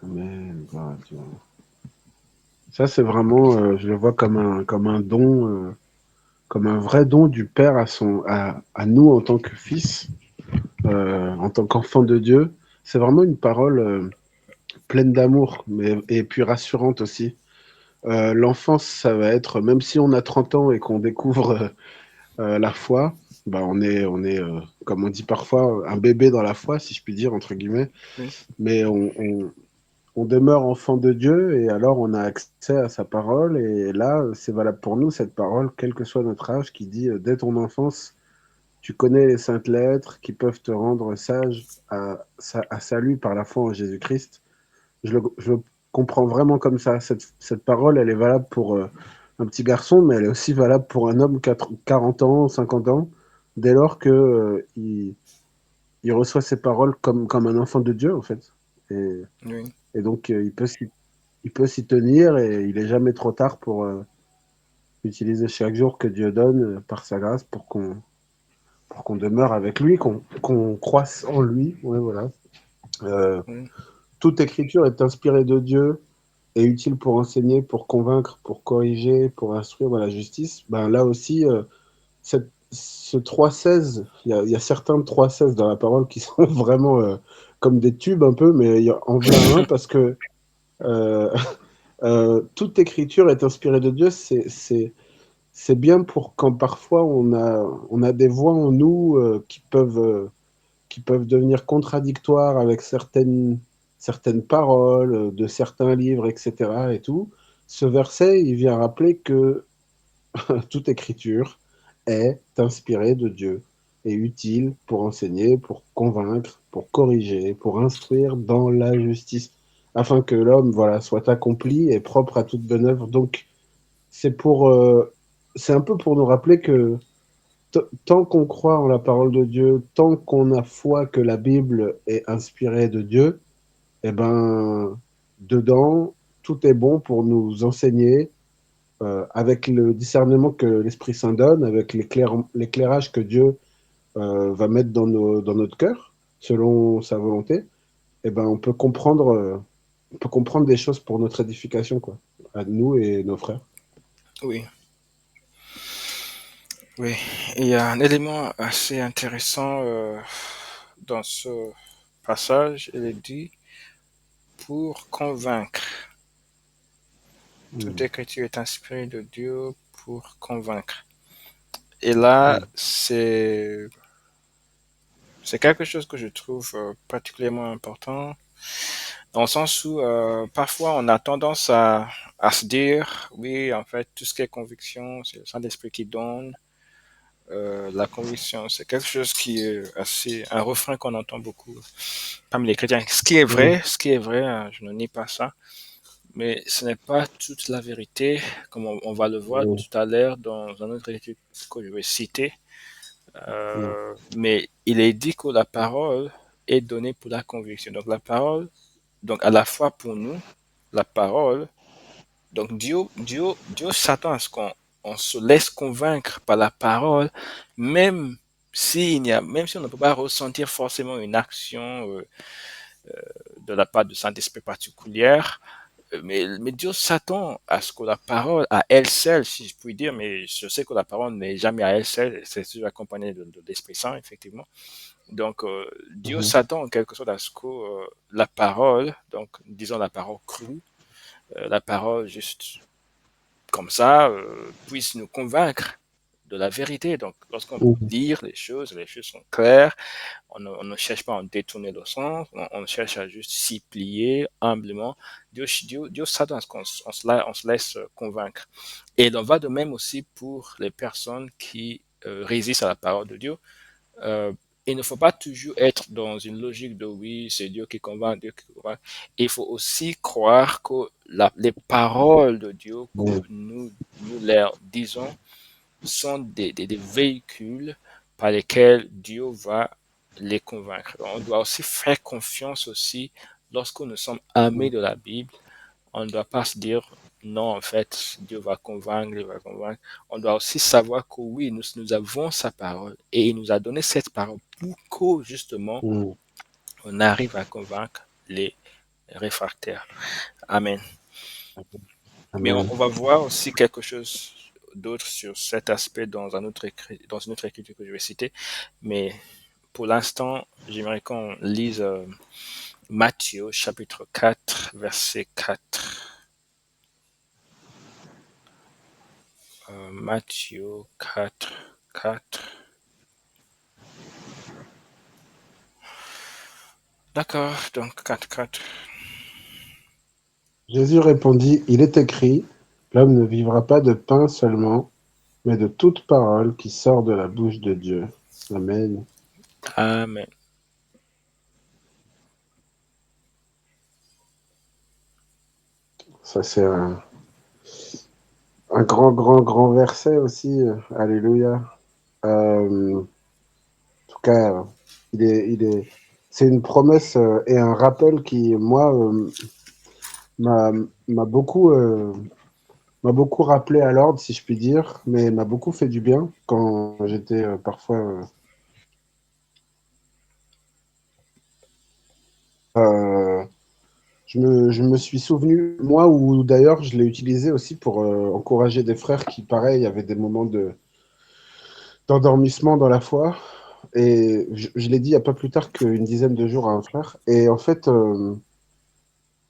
Amen. Gloire à Dieu. Ça, c'est vraiment, je le vois comme un don, comme un vrai don du Père à nous en tant que fils, en tant qu'enfant de Dieu. C'est vraiment une parole pleine d'amour, mais et puis rassurante aussi. L'enfance, ça va être, même si on a 30 ans et qu'on découvre la foi, bah on est comme on dit parfois, un bébé dans la foi, si je puis dire, entre guillemets, Oui. mais on demeure enfant de Dieu et alors on a accès à sa parole. Et là, c'est valable pour nous, cette parole, quel que soit notre âge, qui dit dès ton enfance, tu connais les saintes lettres qui peuvent te rendre sage à salut par la foi en Jésus-Christ. Je le comprends vraiment comme ça. Cette parole, elle est valable pour un petit garçon, mais elle est aussi valable pour un homme 40 ans, 50 ans, dès lors que il reçoit ces paroles comme un enfant de Dieu, en fait. Et, Oui. et donc, il peut s'y tenir et il est jamais trop tard pour utiliser chaque jour que Dieu donne par sa grâce pour qu'on demeure avec lui, qu'on croisse en lui. Ouais, voilà. Euh, Oui. Toute écriture est inspirée de Dieu et utile pour enseigner, pour convaincre, pour corriger, pour instruire dans la justice. Ben, là aussi, ce 3,16, il y a certains 3,16 dans la parole qui sont vraiment comme des tubes un peu, mais en voilà un parce que euh, toute écriture est inspirée de Dieu. C'est bien pour quand parfois on a des voix en nous qui peuvent devenir contradictoires avec certaines paroles de certains livres, etc. et tout. ce verset, il vient rappeler que toute écriture est inspirée de Dieu et utile pour enseigner, pour convaincre, pour corriger, pour instruire dans la justice, afin que l'homme voilà, soit accompli et propre à toute bonne œuvre. Donc, c'est c'est un peu pour nous rappeler que tant qu'on croit en la parole de Dieu, tant qu'on a foi que la Bible est inspirée de Dieu, eh ben, dedans, tout est bon pour nous enseigner avec le discernement que l'Esprit Saint donne, avec l'éclairage que Dieu va mettre dans notre cœur, selon sa volonté, eh ben, on peut comprendre des choses pour notre édification, quoi, à nous et nos frères. Oui, oui. Et il y a un élément assez intéressant dans ce passage. Il est dit pour convaincre. Toute Mm. écriture est inspirée de Dieu pour convaincre. Et là, Mm. c'est quelque chose que je trouve particulièrement important, dans le sens où parfois on a tendance à se dire, oui, en fait, tout ce qui est conviction, c'est le Saint-Esprit qui donne. La conviction, c'est quelque chose qui est assez, un refrain qu'on entend beaucoup parmi les chrétiens. Mm. Ce qui est vrai, hein, je ne nie pas ça, mais ce n'est pas toute la vérité, comme on va le voir Mm. tout à l'heure dans un autre étude que je vais citer. Mm. Mais il est dit que la parole est donnée pour la conviction. Donc la parole, donc à la fois pour nous, la parole, donc Dieu s'attend à ce qu'on on se laisse convaincre par la parole, même même si on ne peut pas ressentir forcément une action de la part du Saint-Esprit particulière, mais Dieu s'attend à ce que la parole, à elle seule, si je puis dire, mais je sais que la parole n'est jamais à elle seule, c'est toujours accompagné de l'Esprit Saint, effectivement. Donc, Dieu Mhm. s'attend en quelque sorte à ce que la parole, donc disons la parole crue, la parole juste comme ça, puisse nous convaincre de la vérité. Donc, lorsqu'on Mhm. lit les choses sont claires, on ne cherche pas à en détourner le sens, on cherche à juste s'y plier humblement. Dieu s'attend à ce on se laisse convaincre. Et il en va de même aussi pour les personnes qui résistent à la parole de Dieu. Euh, il ne faut pas toujours être dans une logique de oui, c'est Dieu qui convainc, Dieu qui convainc. Il faut aussi croire que les paroles de Dieu que Mm. nous leur disons sont des véhicules par lesquels Dieu va les convaincre. On doit aussi faire confiance aussi lorsque nous sommes armés Mm. de la Bible. On ne doit pas se dire non, en fait, Dieu va convaincre, Dieu va convaincre. On doit aussi savoir que oui, nous avons sa parole et il nous a donné cette parole pour que justement Mm. on arrive à convaincre les réfractaires. Amen. Mais Amen. on va voir aussi quelque chose d'autre sur cet aspect dans une autre écriture que je vais citer. Mais pour l'instant, j'aimerais qu'on lise Matthieu chapitre 4, verset 4. Matthieu 4, 4. D'accord, donc 4, 4. Jésus répondit, il est écrit, l'homme ne vivra pas de pain seulement, mais de toute parole qui sort de la bouche de Dieu. Amen. Amen. Ça, c'est un grand, grand, grand verset aussi. Alléluia. En tout cas, c'est une promesse et un rappel qui, moi, m'a m'a beaucoup, euh, m'a beaucoup rappelé à l'ordre, si je puis dire, mais m'a beaucoup fait du bien quand j'étais parfois euh, je me suis souvenu, moi, ou d'ailleurs, je l'ai utilisé aussi pour encourager des frères qui, pareil, avaient des moments d'endormissement dans la foi. Et je l'ai dit il n'y a pas plus tard qu'une dizaine de jours à un frère. Et en fait,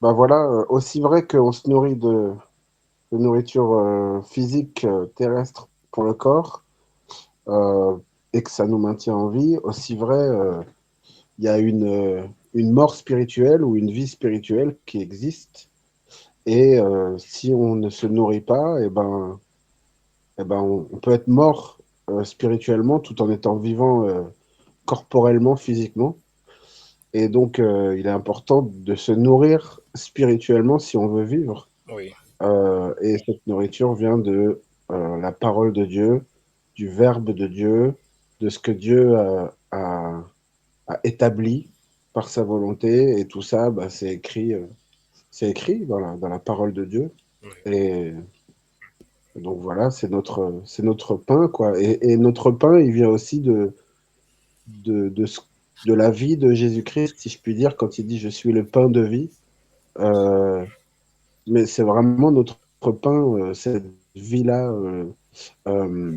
bah voilà, aussi vrai qu'on se nourrit de nourriture physique terrestre pour le corps euh, et que ça nous maintient en vie, aussi vrai, il y a une mort spirituelle ou une vie spirituelle qui existe. Et si on ne se nourrit pas, on peut être mort spirituellement tout en étant vivant corporellement, physiquement. Et donc, il est important de se nourrir spirituellement si on veut vivre. Oui, Et cette nourriture vient de la parole de Dieu, du Verbe de Dieu, de ce que Dieu a établi par sa volonté. Et tout ça, bah, c'est écrit dans la parole de Dieu. oui, Et donc voilà, c'est notre pain, quoi. Et notre pain, il vient aussi de, de, ce- de la vie de Jésus-Christ, si je puis dire, quand il dit je suis le pain de vie. Euh, mais c'est vraiment notre pain, cette vie-là, euh,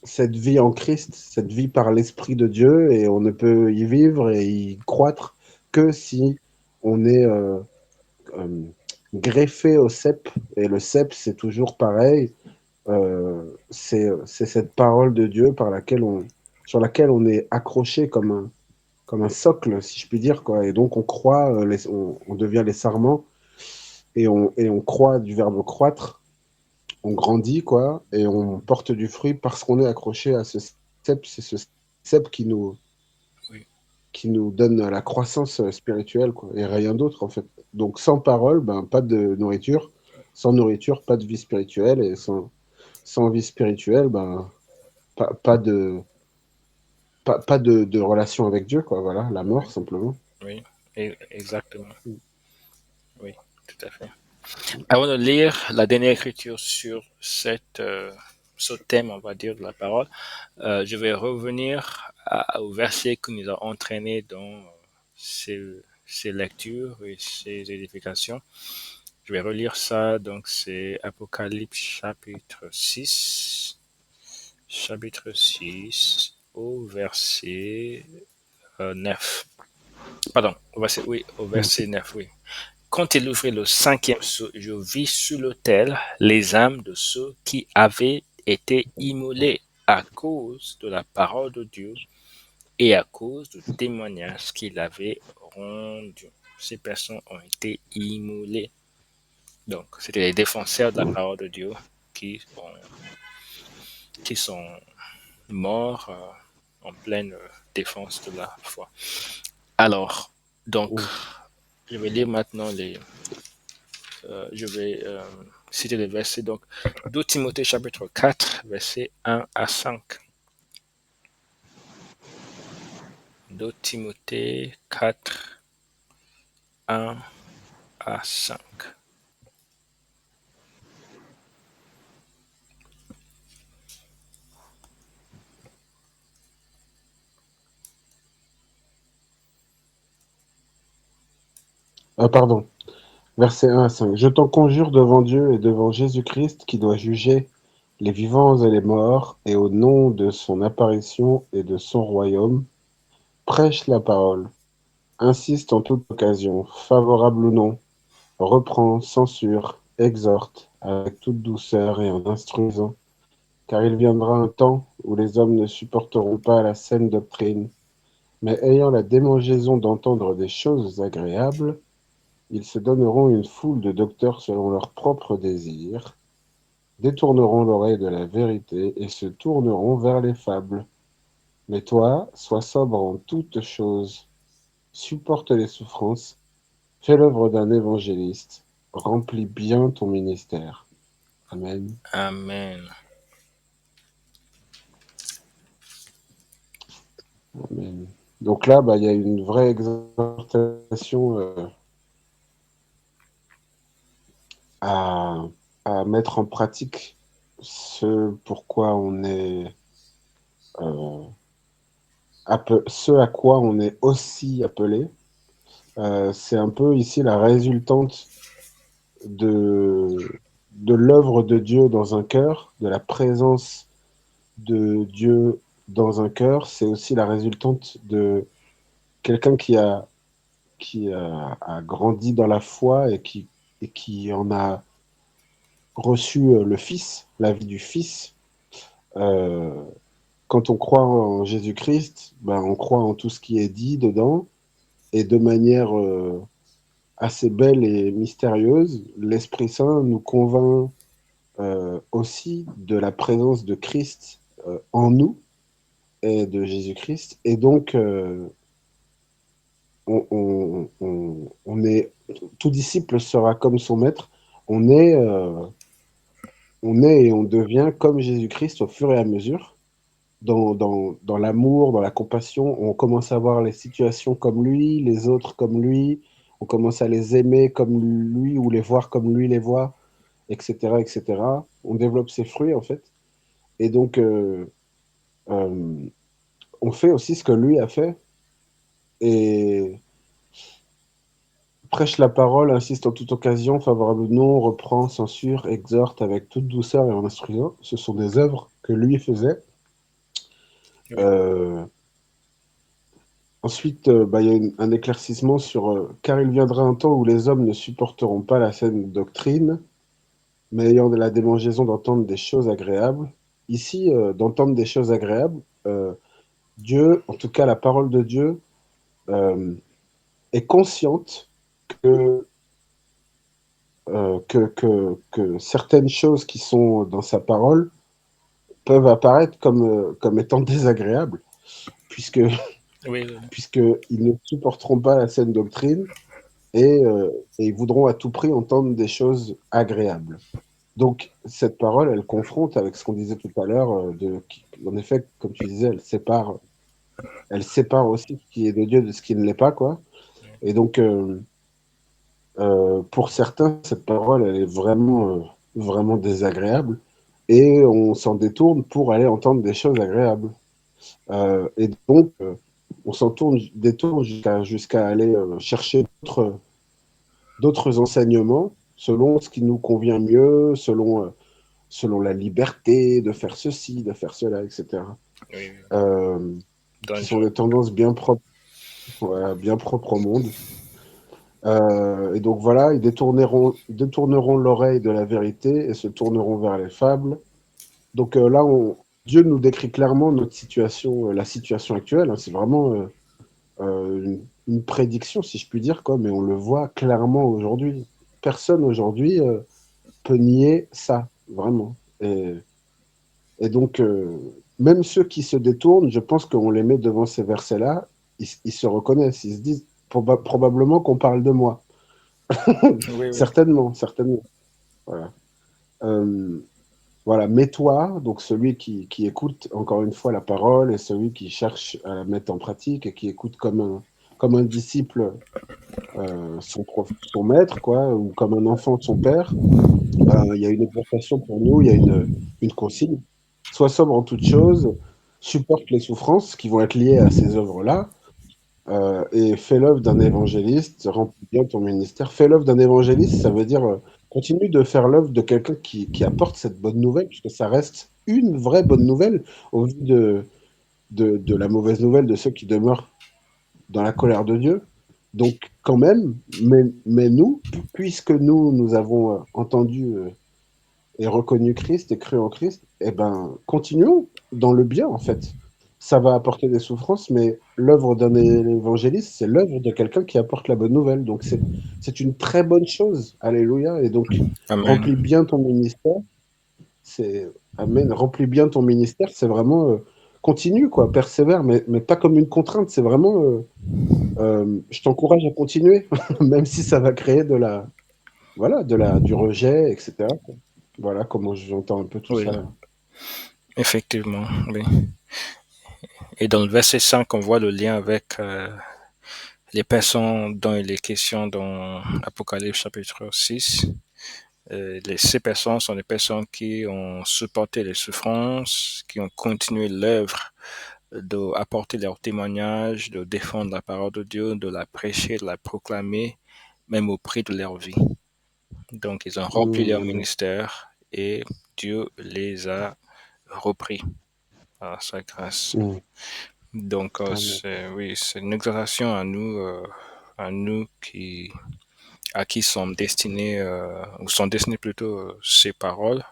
cette vie en Christ, cette vie par l'Esprit de Dieu, et on ne peut y vivre et y croître que si on est euh, greffé au cep. Et le cep, c'est toujours pareil. C'est cette parole de Dieu sur laquelle on est accroché comme un socle, si je puis dire, quoi. Et donc on croit, on devient les sarments et on croit du verbe croître, on grandit, quoi, et on porte du fruit parce qu'on est accroché à ce cep. C'est ce cep oui. qui nous donne la croissance spirituelle, quoi, et rien d'autre, en fait. Donc sans parole, ben, pas de nourriture. Sans nourriture, pas de vie spirituelle. Et sans vie spirituelle, ben, pas de, de relation avec Dieu, quoi. Voilà, la Oui, mort, simplement. oui, exactement. Oui, tout à fait. Avant de lire la dernière écriture sur ce thème, on va dire, de la parole, je vais revenir au verset qui nous a entraînés dans ces, ces lectures et ces édifications. Je vais relire ça, donc c'est Apocalypse chapitre 6 au verset 9. Pardon, au verset 9, oui. Quand il ouvrit le cinquième sceau, je vis sur l'autel les âmes de ceux qui avaient été immolés à cause de la parole de Dieu et à cause du témoignage qu'il avait rendu. Ces personnes ont été immolées. Donc, c'était les défenseurs de la parole de Dieu qui, qui sont morts en pleine défense de la foi. Alors, donc, je vais lire maintenant je vais citer les versets. Donc, 2 Timothée chapitre 4, versets 1 à 5. 2 Timothée 4, 1 à 5. Pardon. Verset 1 à 5. Je t'en conjure devant Dieu et devant Jésus-Christ qui doit juger les vivants et les morts, et au nom de son apparition et de son royaume, prêche la parole, insiste en toute occasion, favorable ou non, reprend, censure, exhorte, avec toute douceur et en instruisant, car il viendra un temps où les hommes ne supporteront pas la saine doctrine, mais ayant la démangeaison d'entendre des choses agréables, ils se donneront une foule de docteurs selon leurs propres désirs, détourneront l'oreille de la vérité et se tourneront vers les fables. Mais toi, sois sobre en toutes choses, supporte les souffrances, fais l'œuvre d'un évangéliste, remplis bien ton ministère. Amen. Amen. Amen. Donc là, bah, il y a une vraie exhortation à, à mettre en pratique ce pourquoi on est, euh, ce à quoi on est aussi appelé. C'est un peu ici la résultante de, de l'œuvre de Dieu dans un cœur, de la présence de Dieu dans un cœur. C'est aussi la résultante de quelqu'un a grandi dans la foi et qui en a reçu le Fils, la vie du Fils. Euh, Quand on croit en Jésus-Christ, ben, on croit en tout ce qui est dit dedans et de manière assez belle et mystérieuse, l'Esprit Saint nous convainc aussi de la présence de Christ en nous et de Jésus-Christ. Et donc, on est, tout disciple sera comme son maître. On est, euh, on est et on devient comme Jésus-Christ au fur et à mesure. Dans l'amour, dans la compassion, on commence à voir les situations comme lui, les autres comme lui, on commence à les aimer comme lui ou les voir comme lui les voit, etc., etc. On développe ses fruits, en fait. Et donc, euh, on fait aussi ce que lui a fait et prêche la parole, insiste en toute occasion, favorable ou non, reprend, censure, exhorte avec toute douceur et en instruisant. Ce sont des œuvres que lui faisait. Oui, Euh, Ensuite, bah, il y a un éclaircissement sur car il viendra un temps où les hommes ne supporteront pas la saine doctrine, mais ayant de la démangeaison d'entendre des choses agréables. Ici, d'entendre des choses agréables, Dieu, en tout cas la parole de Dieu, euh, est consciente que, que certaines choses qui sont dans sa parole peuvent apparaître comme étant désagréables, puisque, oui, oui. puisqu'ils ne supporteront pas la saine doctrine et, euh, et ils voudront à tout prix entendre des choses agréables. Donc, cette parole, elle confronte avec ce qu'on disait tout à l'heure, en effet, comme tu disais, elle sépare aussi ce qui est de Dieu de ce qui ne l'est pas, quoi. Et donc, pour certains, cette parole, elle est vraiment désagréable, et on s'en détourne pour aller entendre des choses agréables. Et donc, on détourne jusqu'à aller chercher d'autres enseignements selon ce qui nous convient mieux, selon la liberté de faire ceci, de faire cela, etc. Oui, oui. Euh, qui sont Dangereux. des tendances bien propres, voilà, bien propres au monde. Et donc voilà, ils détourneront l'oreille de la vérité et se tourneront vers les fables. Donc là, Dieu nous décrit clairement notre situation, la situation actuelle, hein. C'est vraiment une prédiction, si je puis dire, quoi, mais on le voit clairement aujourd'hui. Personne aujourd'hui peut nier ça, vraiment. Et donc, même ceux qui se détournent, je pense qu'on les met devant ces versets-là, ils se reconnaissent, ils se disent probablement qu'on parle de moi. Oui, oui. Certainement, certainement. Voilà. Euh, voilà, mais toi, donc celui qui écoute encore une fois la parole et celui qui cherche à la mettre en pratique et qui écoute comme un disciple son maître, quoi, ou comme un enfant de son père, ben, il y a une exhortation pour nous, il y a une consigne. Sois sobre en toutes choses, supporte les souffrances qui vont être liées à ces œuvres-là, et fais l'œuvre d'un évangéliste, remplis bien ton ministère. Fais l'œuvre d'un évangéliste, ça veut dire continue de faire l'œuvre de quelqu'un qui apporte cette bonne nouvelle, puisque ça reste une vraie bonne nouvelle au vu de la mauvaise nouvelle de ceux qui demeurent dans la colère de Dieu. Donc, quand même, mais nous, puisque nous avons entendu et reconnu Christ et cru en Christ, eh ben, continuons dans le bien, en fait. Ça va apporter des souffrances, mais l'œuvre d'un évangéliste, c'est l'œuvre de quelqu'un qui apporte la bonne nouvelle. Donc, c'est une très bonne chose. Alléluia. Et donc, remplis Amen. bien ton ministère. Amen. Remplis bien ton ministère. C'est vraiment, continue, quoi. Persévère, mais pas comme une contrainte. C'est vraiment, je t'encourage à continuer, même si ça va créer voilà, du rejet, etc. Voilà comment j'entends un peu tout Oui, ça. effectivement. Oui. Et dans le verset 5, on voit le lien avec les personnes dont il est question dans Apocalypse chapitre 6. Ces personnes sont des personnes qui ont supporté les souffrances, qui ont continué l'œuvre d'apporter leur témoignage, de défendre la parole de Dieu, de la prêcher, de la proclamer, même au prix de leur vie. Donc, ils ont rempli leur Amen. ministère et Dieu les a repris à sa grâce. Mm, Donc, amen. oui, c'est une exhortation à nous à qui sont destinées, ou sont destinées plutôt ces paroles.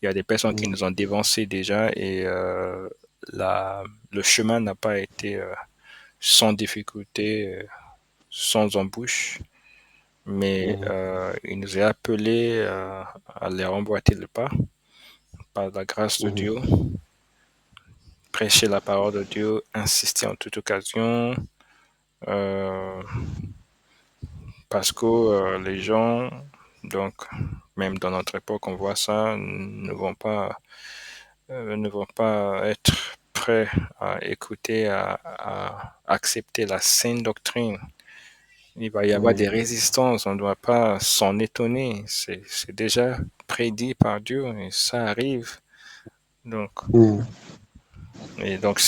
Il y a des personnes qui Mm, nous ont dévancés déjà et le chemin n'a pas été sans difficulté, sans embûche. mais Mhm. il nous est appelé à les remboîter le pas par la grâce de Mhm. Dieu, prêcher la parole de Dieu, insister en toute occasion, euh, parce que les gens, donc même dans notre époque, on voit ça, ne vont pas être prêts à écouter, à accepter la saine doctrine. Il va y avoir Mhm. des résistances, on ne doit pas s'en étonner. C'est déjà prédit par Dieu et ça arrive. Donc, Mhm. et donc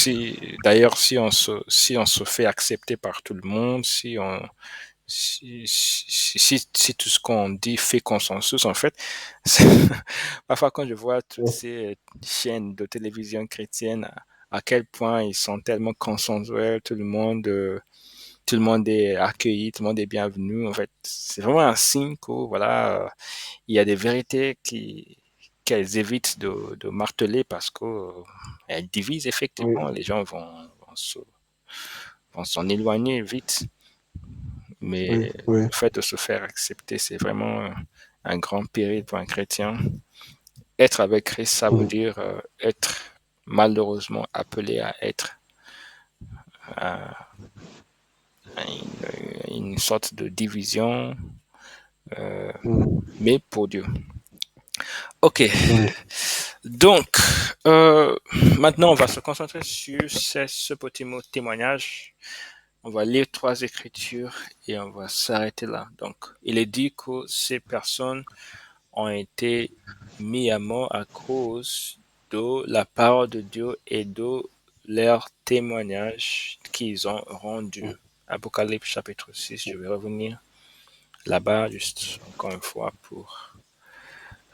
d'ailleurs, si on se fait accepter par tout le monde, si tout ce qu'on dit fait consensus, en fait, c'est- parfois quand je vois toutes Ouais. ces chaînes de télévision chrétiennes, à quel point ils sont tellement consensuels, tout le monde est accueilli, tout le monde est bienvenu. En fait, c'est vraiment un signe que voilà, il y a des vérités qu'elles évitent de marteler parce que elles divisent Oui. effectivement. Les gens vont s'en éloigner vite. Oui. Mais Oui. le fait de se faire accepter, c'est vraiment un grand péril pour un chrétien. Être avec Christ, ça veut Mhm. dire être malheureusement appelé à être à une sorte de division, Mhm. mais pour Dieu. Ok, Oui. donc euh, maintenant on va se concentrer sur ce petit mot témoignage. On va lire trois écritures et on va s'arrêter là. Donc, il est dit que ces personnes ont été mis à mort à cause de la parole de Dieu et de leur témoignage qu'ils ont rendu. Apocalypse chapitre 6, je vais revenir là-bas juste encore une fois pour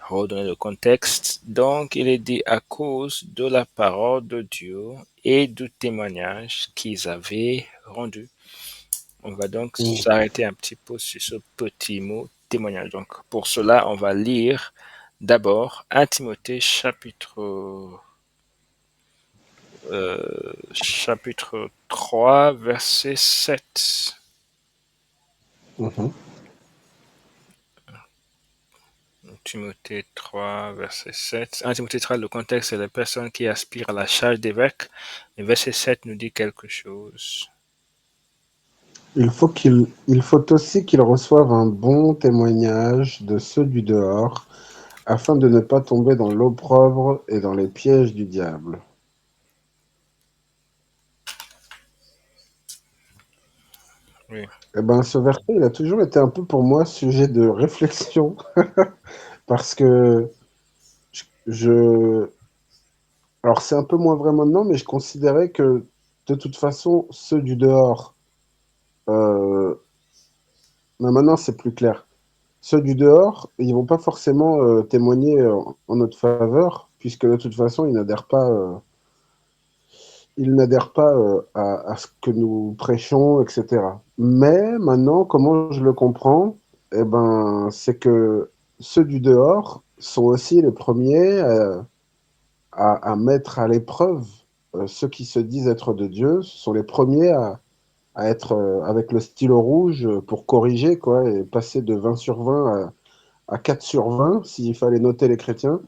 redonner le contexte. Donc, il est dit à cause de la parole de Dieu et du témoignage qu'ils avaient rendu. On va donc Mhm. s'arrêter un petit peu sur ce petit mot témoignage. Donc, pour cela, on va lire d'abord 1 Timothée chapitre 3, verset 7. Mhm. Timothée 3, verset 7. 1 Timothée 3, le contexte, c'est les personnes qui aspirent à la charge d'évêque. Et verset 7 nous dit quelque chose. Il faut aussi qu'ils reçoivent un bon témoignage de ceux du dehors, afin de ne pas tomber dans l'opprobre et dans les pièges du diable. Oui, Eh ben, ce verset, il a toujours été un peu pour moi sujet de réflexion, parce que je... Alors, c'est un peu moins vrai maintenant, mais je considérais que, de toute façon, ceux du dehors, euh, mais maintenant, c'est plus clair. Ceux du dehors, ils vont pas forcément témoigner en notre faveur, puisque de toute façon, ils n'adhèrent pas à ce que nous prêchons, etc. Mais maintenant, comment je le comprends, eh ben, c'est que ceux du dehors sont aussi les premiers à mettre à l'épreuve ceux qui se disent être de Dieu, sont les premiers à être avec le stylo rouge pour corriger, quoi, et passer de 20 sur 20 à 4 sur 20, s'il fallait noter les chrétiens,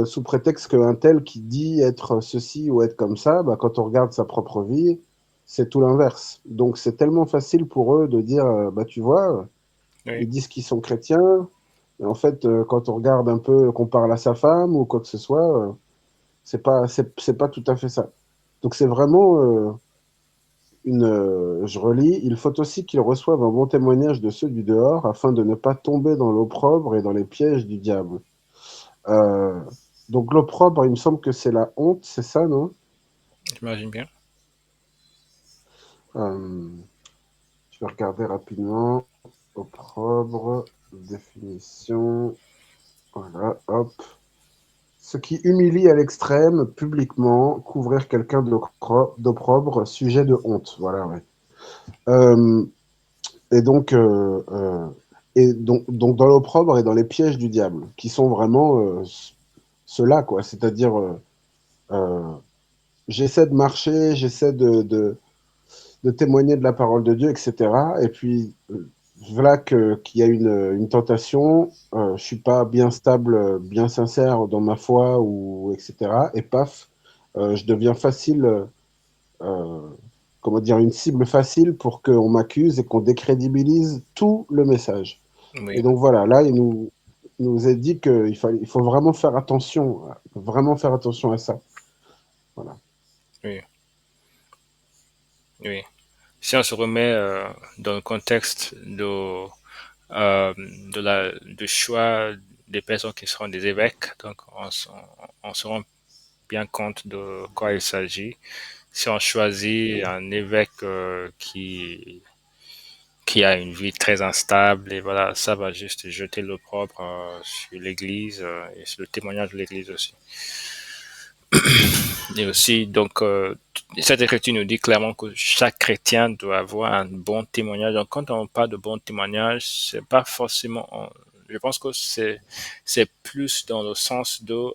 sous prétexte qu'un tel qui dit être ceci ou être comme ça, bah, quand on regarde sa propre vie, c'est tout l'inverse. Donc c'est tellement facile pour eux de dire, bah, tu vois, oui, ils disent qu'ils sont chrétiens, mais en fait, quand on regarde un peu, qu'on parle à sa femme ou quoi que ce soit, c'est pas tout à fait ça. Donc c'est vraiment je relis, il faut aussi qu'ils reçoivent un bon témoignage de ceux du dehors afin de ne pas tomber dans l'opprobre et dans les pièges du diable. Euh, donc l'opprobre, il me semble que c'est la honte, c'est ça, non? j'imagine bien. Euh, je vais regarder rapidement. Opprobre, définition. Voilà, hop. Ce qui humilie à l'extrême, publiquement, couvrir quelqu'un d'opprobre, sujet de honte. Voilà, ouais. Euh, et donc, donc dans l'opprobre et dans les pièges du diable, qui sont vraiment ceux-là, quoi. C'est-à-dire, euh, j'essaie de marcher, j'essaie de témoigner de la parole de Dieu, etc. Et puis, voilà qu'il y a une tentation, je suis pas bien stable, bien sincère dans ma foi, ou etc. Et paf, je deviens facile, euh, comment dire, une cible facile pour qu'on m'accuse et qu'on décrédibilise tout le message. Oui, Et donc voilà, là, il nous est dit il faut vraiment faire attention à ça. Voilà. oui, oui. Si on se remet dans le contexte du choix des personnes qui seront des évêques, donc on se rend bien compte de quoi il s'agit. Si on choisit un évêque qui a une vie très instable, et voilà, ça va juste jeter l'opprobre sur l'Église et sur le témoignage de l'Église aussi. Et aussi, donc, cette écriture nous dit clairement que chaque chrétien doit avoir un bon témoignage. Donc, quand on parle de bon témoignage, c'est pas forcément, je pense que c'est plus dans le sens de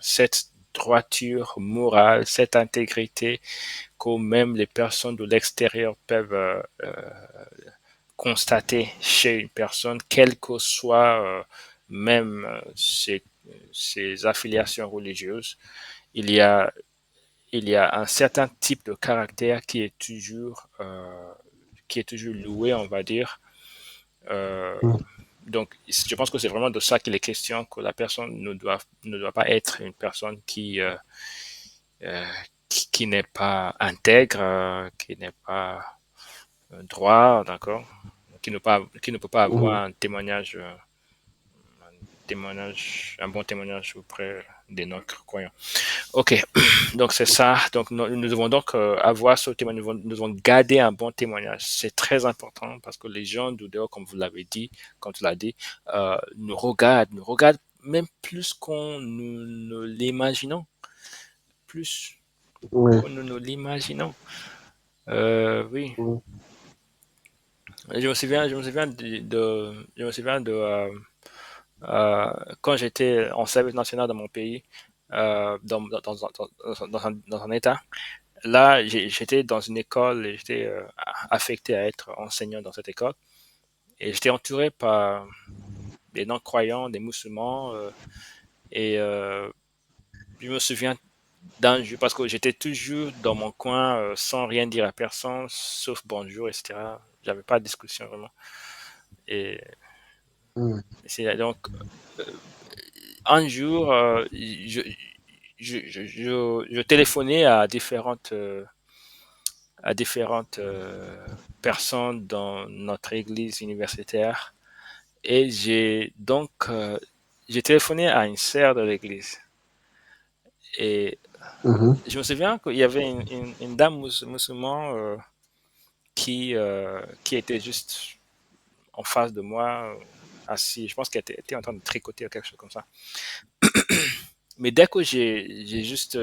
cette droiture morale, cette intégrité que même les personnes de l'extérieur peuvent constater chez une personne, quelles que soient même ses affiliations religieuses. Il y a il y a un certain type de caractère qui est toujours loué, on va dire. Euh, Mm. donc, je pense que c'est vraiment de ça qu'il est question, que la personne ne doit pas être une personne euh, qui n'est pas intègre, qui n'est pas droit, d'accord, qui ne peut pas Mhm. avoir un bon témoignage auprès des non-croyants. Ok, donc c'est ça. Donc nous devons donc avoir ce témoignage, nous devons garder un bon témoignage. C'est très important parce que les gens du dehors, comme vous l'avez dit, comme tu l'as dit, nous regardent même plus qu'on ne l'imaginons, plus Ouais. qu'on ne l'imaginons. Oui, Mm. je me souviens de quand j'étais en service national dans mon pays, dans un État. Là, j'étais dans une école et j'étais affecté à être enseignant dans cette école. Et j'étais entouré par des non-croyants, des musulmans. Et je me souviens d'un jour, parce que j'étais toujours dans mon coin sans rien dire à personne, sauf bonjour, etc. J'avais pas de discussion vraiment. Et Mm. c'est donc un jour, je téléphonais à différentes personnes dans notre église universitaire. Et j'ai téléphoné à une sœur de l'église. Et Mhm. je me souviens qu'il y avait une dame musulmane qui était juste en face de moi, assise. Je pense qu'elle était en train de tricoter ou quelque chose comme ça. Mais dès que j'ai juste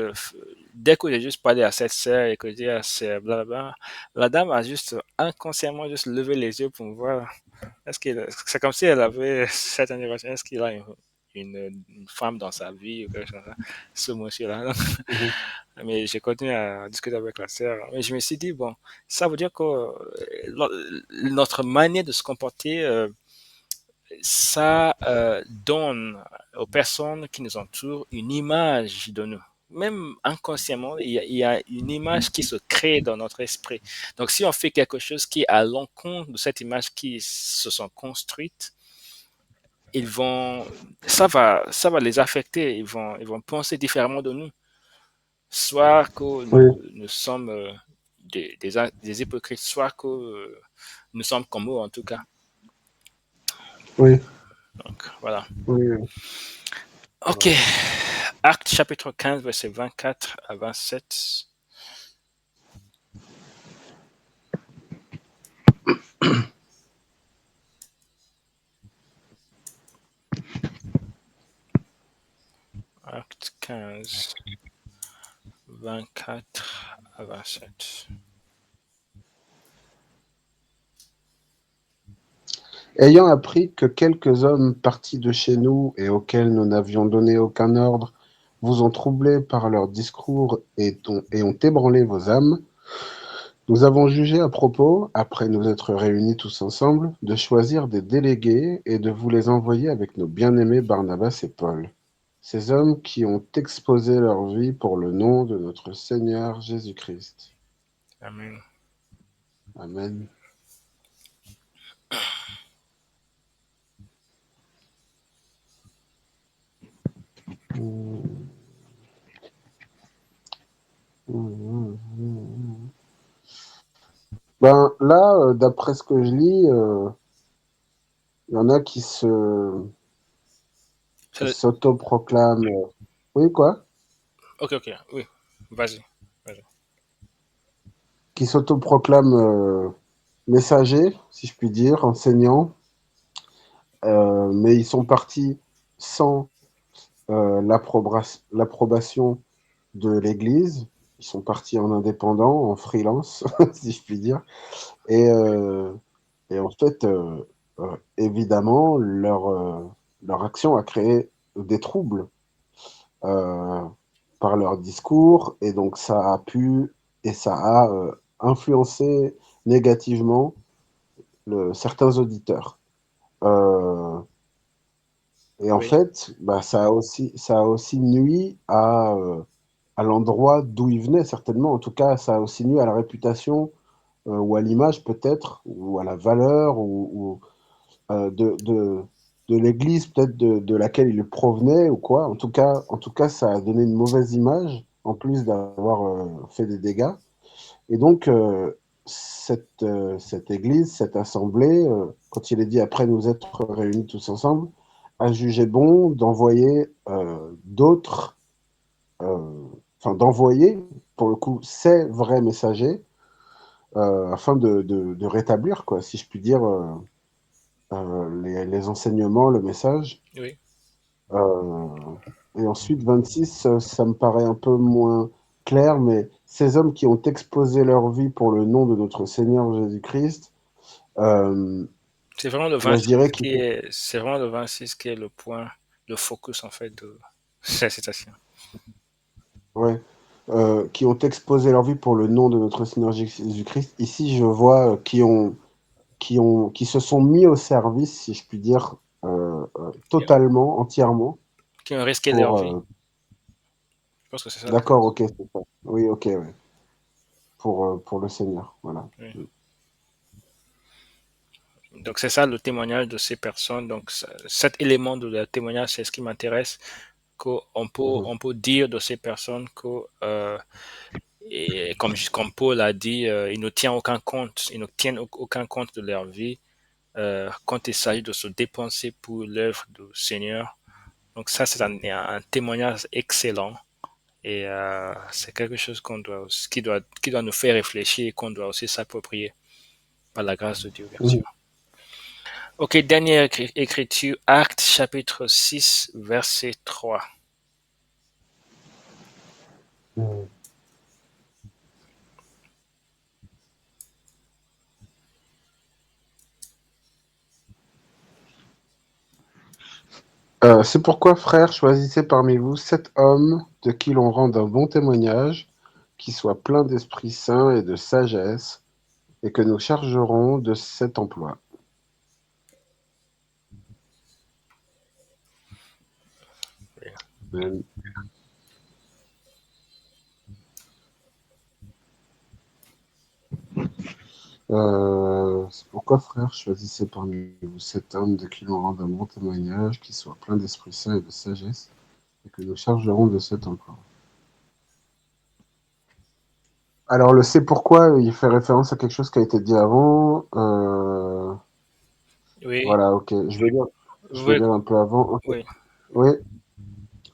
parlé à cette sœur et que j'ai dit à cette blablabla, la dame a juste inconsciemment juste levé les yeux pour me voir. C'est comme si elle avait cette interrogation. Est-ce qu'il a une femme dans sa vie ou quelque chose comme ça, ce monsieur-là? Mhm. Mais j'ai continué à discuter avec la sœur. Mais je me suis dit, bon, ça veut dire que notre manière de se comporter, ça donne aux personnes qui nous entourent une image de nous. Même inconsciemment, il y a une image qui se crée dans notre esprit. Donc, si on fait quelque chose qui est à l'encontre de cette image qui se sont construites, ils vont, ça va les affecter. Ils vont penser différemment de nous. Soit que Oui, nous sommes des hypocrites, soit que nous sommes comme eux en tout cas. oui, Donc, voilà. oui, oui. Ok. Acte chapitre 15, verset 24 à 27. Acte 15, 24 à 27. Ayant appris que quelques hommes partis de chez nous et auxquels nous n'avions donné aucun ordre vous ont troublés par leurs discours et ont ébranlé vos âmes, Nous avons jugé à propos, après nous être réunis tous ensemble, de choisir des délégués et de vous les envoyer avec nos bien-aimés Barnabas et Paul, ces hommes qui ont exposé leur vie pour le nom de notre Seigneur Jésus-Christ. Amen. Amen. Ben là, d'après ce que je lis, il y en a qui s'autoproclament. Oui, quoi? Ok, ok, oui, vas-y. Vas-y. Qui s'autoproclament messagers, si je puis dire, enseignants, mais ils sont partis sans l'approbation de l'Église. Ils sont partis en indépendant, en freelance, si je puis dire. Et, euh, et en fait, évidemment, leur action a créé des troubles euh, par leur discours, et donc ça a pu et ça a influencé négativement certains auditeurs. Euh, et en Oui, fait, bah, ça a aussi nui à l'endroit d'où ils venaient, certainement. En tout cas, ça a aussi nui à la réputation ou à l'image peut-être, ou à la valeur, ou de l'église peut-être de laquelle il provenait ou quoi. En tout cas, ça a donné une mauvaise image, en plus d'avoir fait des dégâts. Et donc, cette église, cette assemblée, quand il est dit après nous être réunis tous ensemble, a jugé bon d'envoyer d'autres, euh, enfin d'envoyer pour le coup ces vrais messagers afin de rétablir, quoi, si je puis dire, les enseignements, le message. oui. Euh, et ensuite, 26, ça me paraît un peu moins clair, mais ces hommes qui ont exposé leur vie pour le nom de notre Seigneur Jésus-Christ, euh, C'est vraiment le moi je 26 dirais qu'ils qui est, c'est vraiment le 26 qui est le point, le focus en fait de cette citation. ouais, qui ont exposé leur vie pour le nom de notre Seigneur Jésus-Christ. Ici, je vois qui se sont mis au service, si je puis dire, totalement, entièrement, Qui ont risqué leur pour... vie. Je pense que c'est ça le d'accord, plus. ok, c'est ça. Oui, ok, ouais. Pour le Seigneur, voilà. Oui. Donc c'est ça le témoignage de ces personnes. Donc cet élément de leur témoignage, c'est ce qui m'intéresse. Mhm. On peut dire de ces personnes que, et comme Paul a dit, ils ne tiennent aucun compte de leur vie quand il s'agit de se dépenser pour l'œuvre du Seigneur. Donc ça, c'est un témoignage excellent. Et c'est quelque chose qui doit nous faire réfléchir et qu'on doit aussi s'approprier par la grâce de Dieu, bien sûr. Mhm. Ok, dernière écriture, Actes chapitre 6, verset 3. Mhm. C'est pourquoi, frères, choisissez parmi vous 7 hommes de qui l'on rende un bon témoignage, qui soient pleins d'Esprit Saint et de sagesse, et que nous chargerons de cet emploi. Amen. C'est pourquoi, frères, choisissez parmi vous 7 hommes de qui l'on rende un bon témoignage, qui soient pleins d'Esprit Saint et de sagesse, et que nous chargerons de cet emploi. Alors, le c'est pourquoi, il fait référence à quelque chose qui a été dit avant. Oui, Voilà, ok. Je vais oui, lire un peu avant. oui. Oui.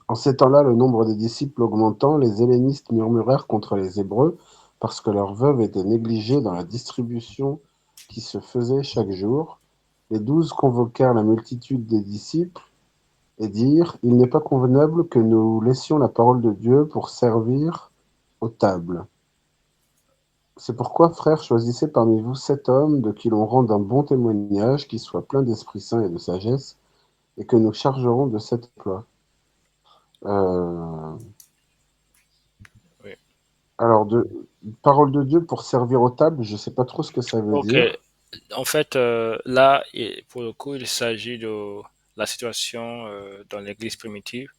En ces temps-là, le nombre des disciples augmentant, les hellénistes murmurèrent contre les Hébreux parce que leurs veuves étaient négligées dans la distribution qui se faisait chaque jour. Les 12 convoquèrent la multitude des disciples et dirent: Il n'est pas convenable que nous laissions la parole de Dieu pour servir aux tables. C'est pourquoi, frères, choisissez parmi vous 7 hommes de qui l'on rende un bon témoignage, qui soient pleins d'Esprit Saint et de sagesse, et que nous chargerons de cet emploi. Euh, Oui. alors, parole de Dieu pour servir aux tables, je sais pas trop ce que ça veut Ok. dire. En fait, là, pour le coup, il s'agit de la situation dans l'Église primitive.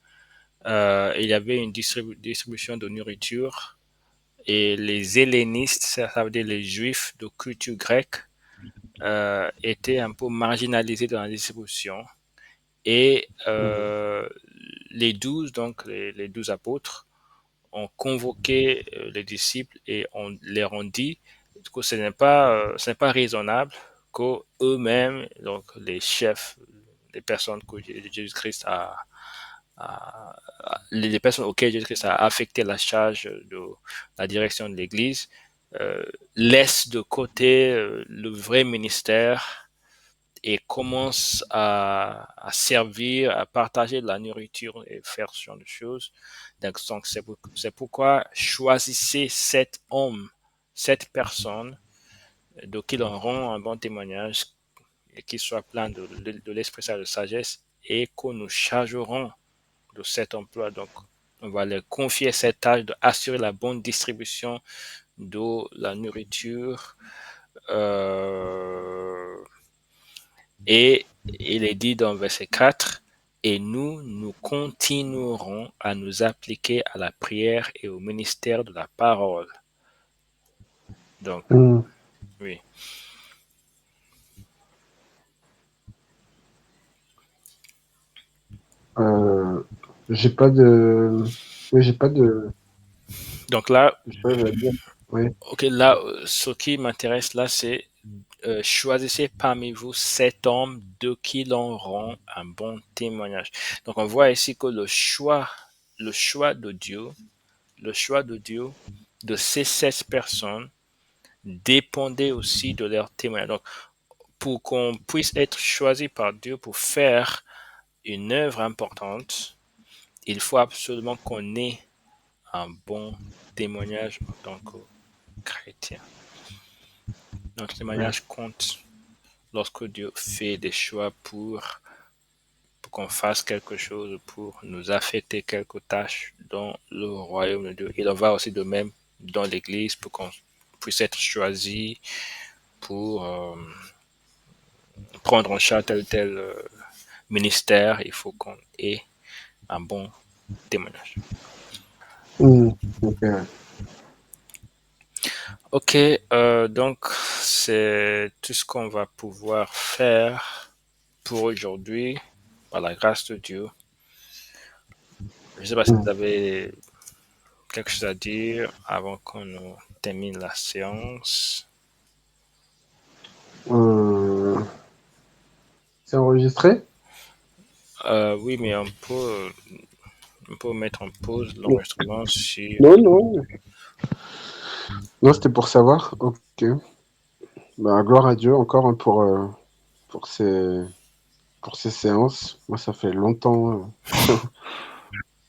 Il y avait une distribution de nourriture et les hellénistes, ça veut dire les juifs de culture grecque, étaient un peu marginalisés dans la distribution. Et Mhm. les 12, donc les 12 apôtres, ont convoqué les disciples et on leur ont dit que ce n'est pas raisonnable qu'eux-mêmes, donc les chefs, les personnes que Jésus-Christ les personnes auxquelles Jésus-Christ a affecté la charge de la direction de l'Église, euh, laissent de côté le vrai ministère et commencent à servir, à partager de la nourriture et faire ce genre de choses. Donc c'est pourquoi choisissez cet homme, cette personne, de qui l'on rend un bon témoignage et qui soit plein de l'Esprit Saint de sagesse et que nous chargerons de cet emploi. Donc, on va leur confier cette tâche d'assurer la bonne distribution de la nourriture. Et il est dit dans verset 4, et nous continuerons à nous appliquer à la prière et au ministère de la parole. Donc, Mhm. oui. Euh, j'ai pas de, oui, j'ai pas de, Donc là, je sais pas, j'allais dire. Oui. ok, là, ce qui m'intéresse là, c'est choisissez parmi vous 7 hommes de qui l'on rend un bon témoignage. Donc, on voit ici que le choix de Dieu, le choix de Dieu de ces 16 personnes dépendait aussi de leur témoignage. Donc, pour qu'on puisse être choisi par Dieu pour faire une œuvre importante, il faut absolument qu'on ait un bon témoignage en tant que chrétien. Notre Ouais. témoignage compte lorsque Dieu fait des choix pour qu'on fasse quelque chose, pour nous affecter quelques tâches dans le royaume de Dieu. Il en va aussi de même dans l'Église pour qu'on puisse être choisi pour prendre en charge tel ou tel ministère. Il faut qu'on ait un bon témoignage. Mhm. Ok, ouais. Ok, donc c'est tout ce qu'on va pouvoir faire pour aujourd'hui, par la grâce de Dieu. Je ne sais pas si vous Mhm. avez quelque chose à dire avant qu'on nous termine la séance. Euh, c'est enregistré? Oui, mais on peut mettre en pause l'enregistrement si... Non, non. Non, c'était pour savoir. Ok. Bah, gloire à Dieu encore hein, pour pour ces séances. Moi, ça fait longtemps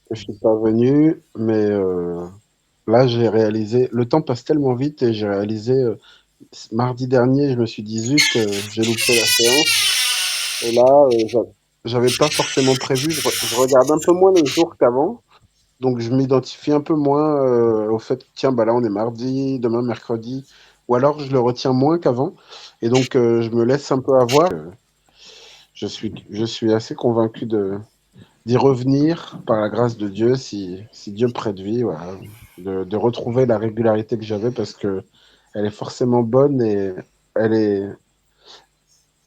que je suis pas venu, mais là, j'ai réalisé. Le temps passe tellement vite et j'ai réalisé mardi dernier, je me suis dit zut, j'ai loupé la séance. Et là, j'avais pas forcément prévu. Je regarde un peu moins les jours qu'avant. Donc, je m'identifie un peu moins au fait que, tiens, bah là, on est mardi, demain, mercredi. Ou alors, je le retiens moins qu'avant. Et donc, je me laisse un peu avoir. Je suis assez convaincu d'y revenir par la grâce de Dieu, si Dieu me prête vie, voilà, de retrouver la régularité que j'avais parce que elle est forcément bonne et elle est,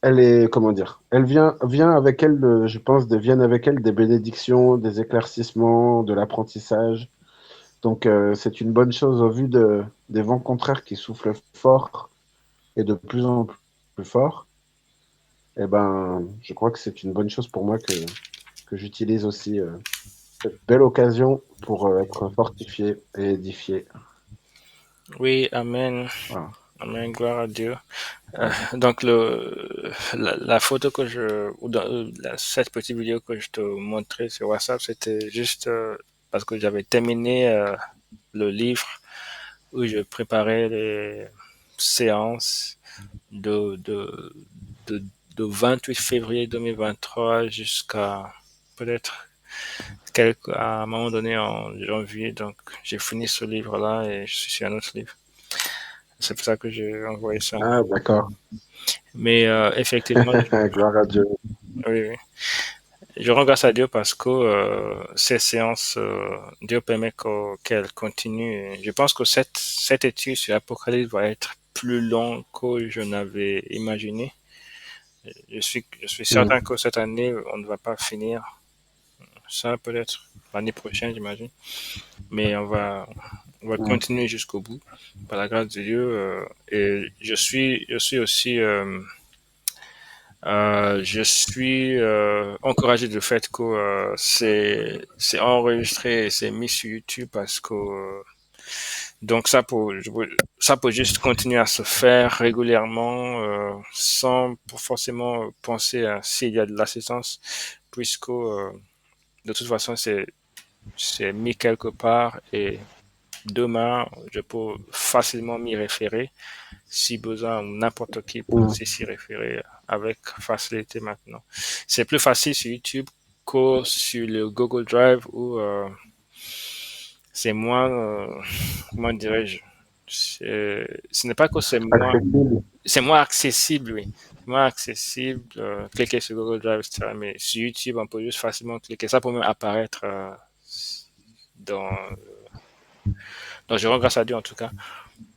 elle est, comment dire, vient avec elle, je pense, viennent avec elle des bénédictions, des éclaircissements, de l'apprentissage. Donc, c'est une bonne chose au vu des vents contraires qui soufflent fort et de plus en plus fort. Eh ben, je crois que c'est une bonne chose pour moi que j'utilise aussi cette belle occasion pour être fortifié et édifié. Oui, Amen. Voilà. Amen, gloire à Dieu. Ouais. Donc, la photo que ou cette petite vidéo que je te montrais sur WhatsApp, c'était juste parce que j'avais terminé le livre où je préparais les séances de, de, de, de 28 février 2023 jusqu'à peut-être. à un moment donné en janvier. Donc, j'ai fini ce livre-là et je suis sur un autre livre. C'est pour ça que j'ai envoyé ça. Ah, d'accord. Mais effectivement, Gloire à Dieu. oui, oui. Je rends grâce à Dieu parce que ces séances, Dieu permet qu'elles continuent. Et je pense que cette étude sur l'Apocalypse va être plus longue que je n'avais imaginé. Je suis Mm. certain que cette année, on ne va pas finir. Ça peut-être l'année prochaine, j'imagine. Mais on va Mm. continuer jusqu'au bout, par la grâce de Dieu. Et je suis aussi, encouragé du fait que c'est enregistré et c'est mis sur YouTube parce que donc ça peut juste continuer à se faire régulièrement sans forcément penser à s'il y a de l'assistance puisque de toute façon c'est mis quelque part et demain je peux facilement m'y référer si besoin, n'importe qui peut Mm. aussi s'y référer avec facilité maintenant. C'est plus facile sur YouTube que sur le Google Drive où c'est moins, comment dirais-je, ce n'est pas que Accessible. c'est moins accessible, oui. Moins accessible, cliquer sur Google Drive, etc. Mais sur YouTube, on peut juste facilement cliquer. Ça peut même apparaître dans, donc je rends grâce à Dieu en tout cas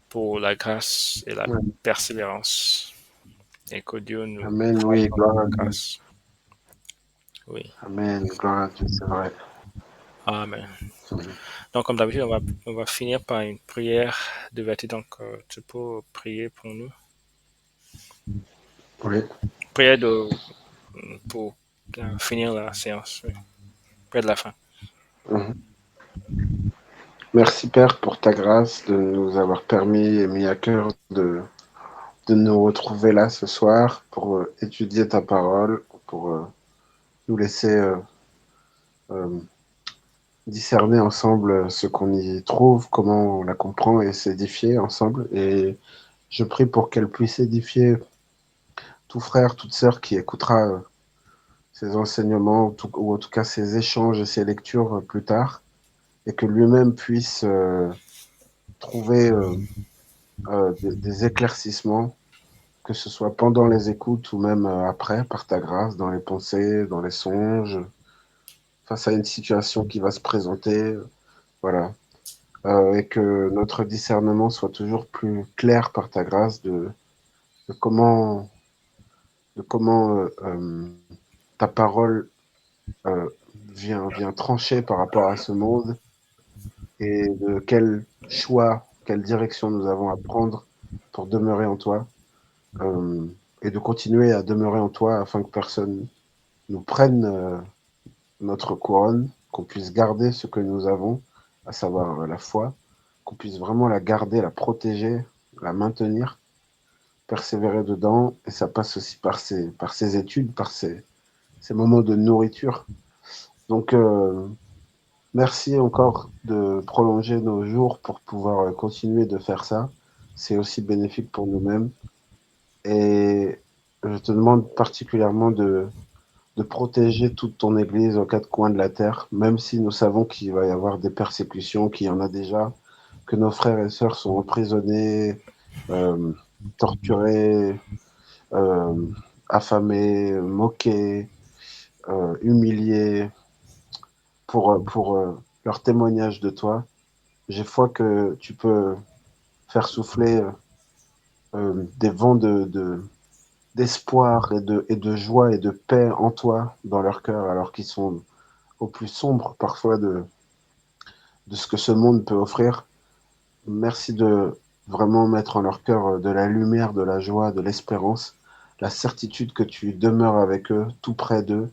pour la grâce et la Ouais. persévérance et que Dieu nous Amen, oui, gloire à Dieu. grâce. Oui. Amen, gloire à Dieu, c'est vrai. Amen. Mm. Donc, comme d'habitude, on va finir par une prière de vertu. Donc, tu peux prier pour nous. Oui. Prière pour finir la séance. Oui. Prière de la fin. Mhm. Merci Père pour ta grâce de nous avoir permis et mis à cœur de nous retrouver là ce soir pour étudier ta parole, pour nous laisser euh, discerner ensemble ce qu'on y trouve, comment on la comprend et s'édifier ensemble. Et je prie pour qu'elle puisse édifier tout frère, toute sœur qui écoutera ces enseignements ou en tout cas ces échanges et ces lectures plus tard et que lui-même puisse trouver des éclaircissements, que ce soit pendant les écoutes ou même après, par ta grâce, dans les pensées, dans les songes, face à une situation qui va se présenter. Voilà. Et que notre discernement soit toujours plus clair par ta grâce de comment, de comment ta parole euh, vient trancher par rapport à ce monde et de quel choix, quelle direction nous avons à prendre pour demeurer en toi euh, et de continuer à demeurer en toi afin que personne nous prenne notre couronne, qu'on puisse garder ce que nous avons, à savoir la foi, qu'on puisse vraiment la garder, la protéger, la maintenir, persévérer dedans. Et ça passe aussi par ces études, par ces moments de nourriture. Donc, merci encore de prolonger nos jours pour pouvoir continuer de faire ça. C'est aussi bénéfique pour nous-mêmes. Et je te demande particulièrement de protéger toute ton Église aux quatre coins de la terre, même si nous savons qu'il va y avoir des persécutions, qu'il y en a déjà, que nos frères et sœurs sont emprisonnés, euh, torturés, euh, affamés, moqués, humiliés pour leur témoignage de toi. J'ai foi que tu peux faire souffler des vents d'espoir et de joie et de paix en toi, dans leur cœur, alors qu'ils sont au plus sombre parfois de ce que ce monde peut offrir. Merci de vraiment mettre en leur cœur de la lumière, de la joie, de l'espérance, la certitude que tu demeures avec eux, tout près d'eux,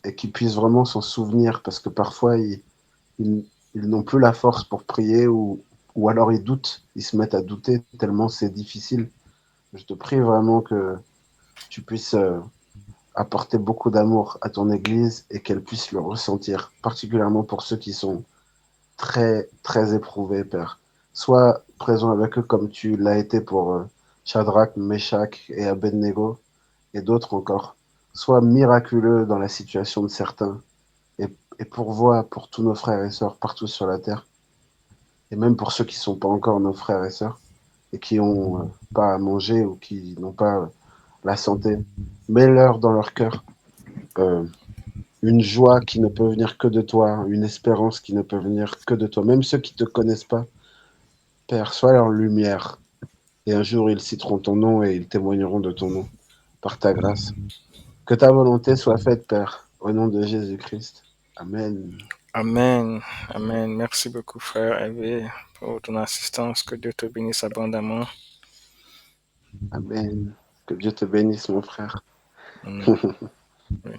et qu'ils puissent vraiment s'en souvenir, parce que parfois ils, ils n'ont plus la force pour prier ou alors ils doutent, ils se mettent à douter tellement c'est difficile. Je te prie vraiment que tu puisses apporter beaucoup d'amour à ton Église et qu'elle puisse le ressentir, particulièrement pour ceux qui sont très, très éprouvés, Père. Sois présent avec eux comme tu l'as été pour Shadrach, Meshach et Abednego et d'autres encore. Sois miraculeux dans la situation de certains et et pourvoie pour tous nos frères et sœurs partout sur la terre, et même pour ceux qui ne sont pas encore nos frères et sœurs, et qui n'ont pas à manger ou qui n'ont pas la santé. Mets-leur dans leur cœur euh, une joie qui ne peut venir que de toi, une espérance qui ne peut venir que de toi. Même ceux qui ne te connaissent pas, Père, sois leur lumière. Et un jour, ils citeront ton nom et ils témoigneront de ton nom par ta grâce. Que ta volonté soit faite, Père, au nom de Jésus-Christ. Amen. Amen. Amen. Merci beaucoup, frère Hervé, pour ton assistance. Que Dieu te bénisse abondamment. Amen. Que Dieu te bénisse, mon frère. Mm. Oui.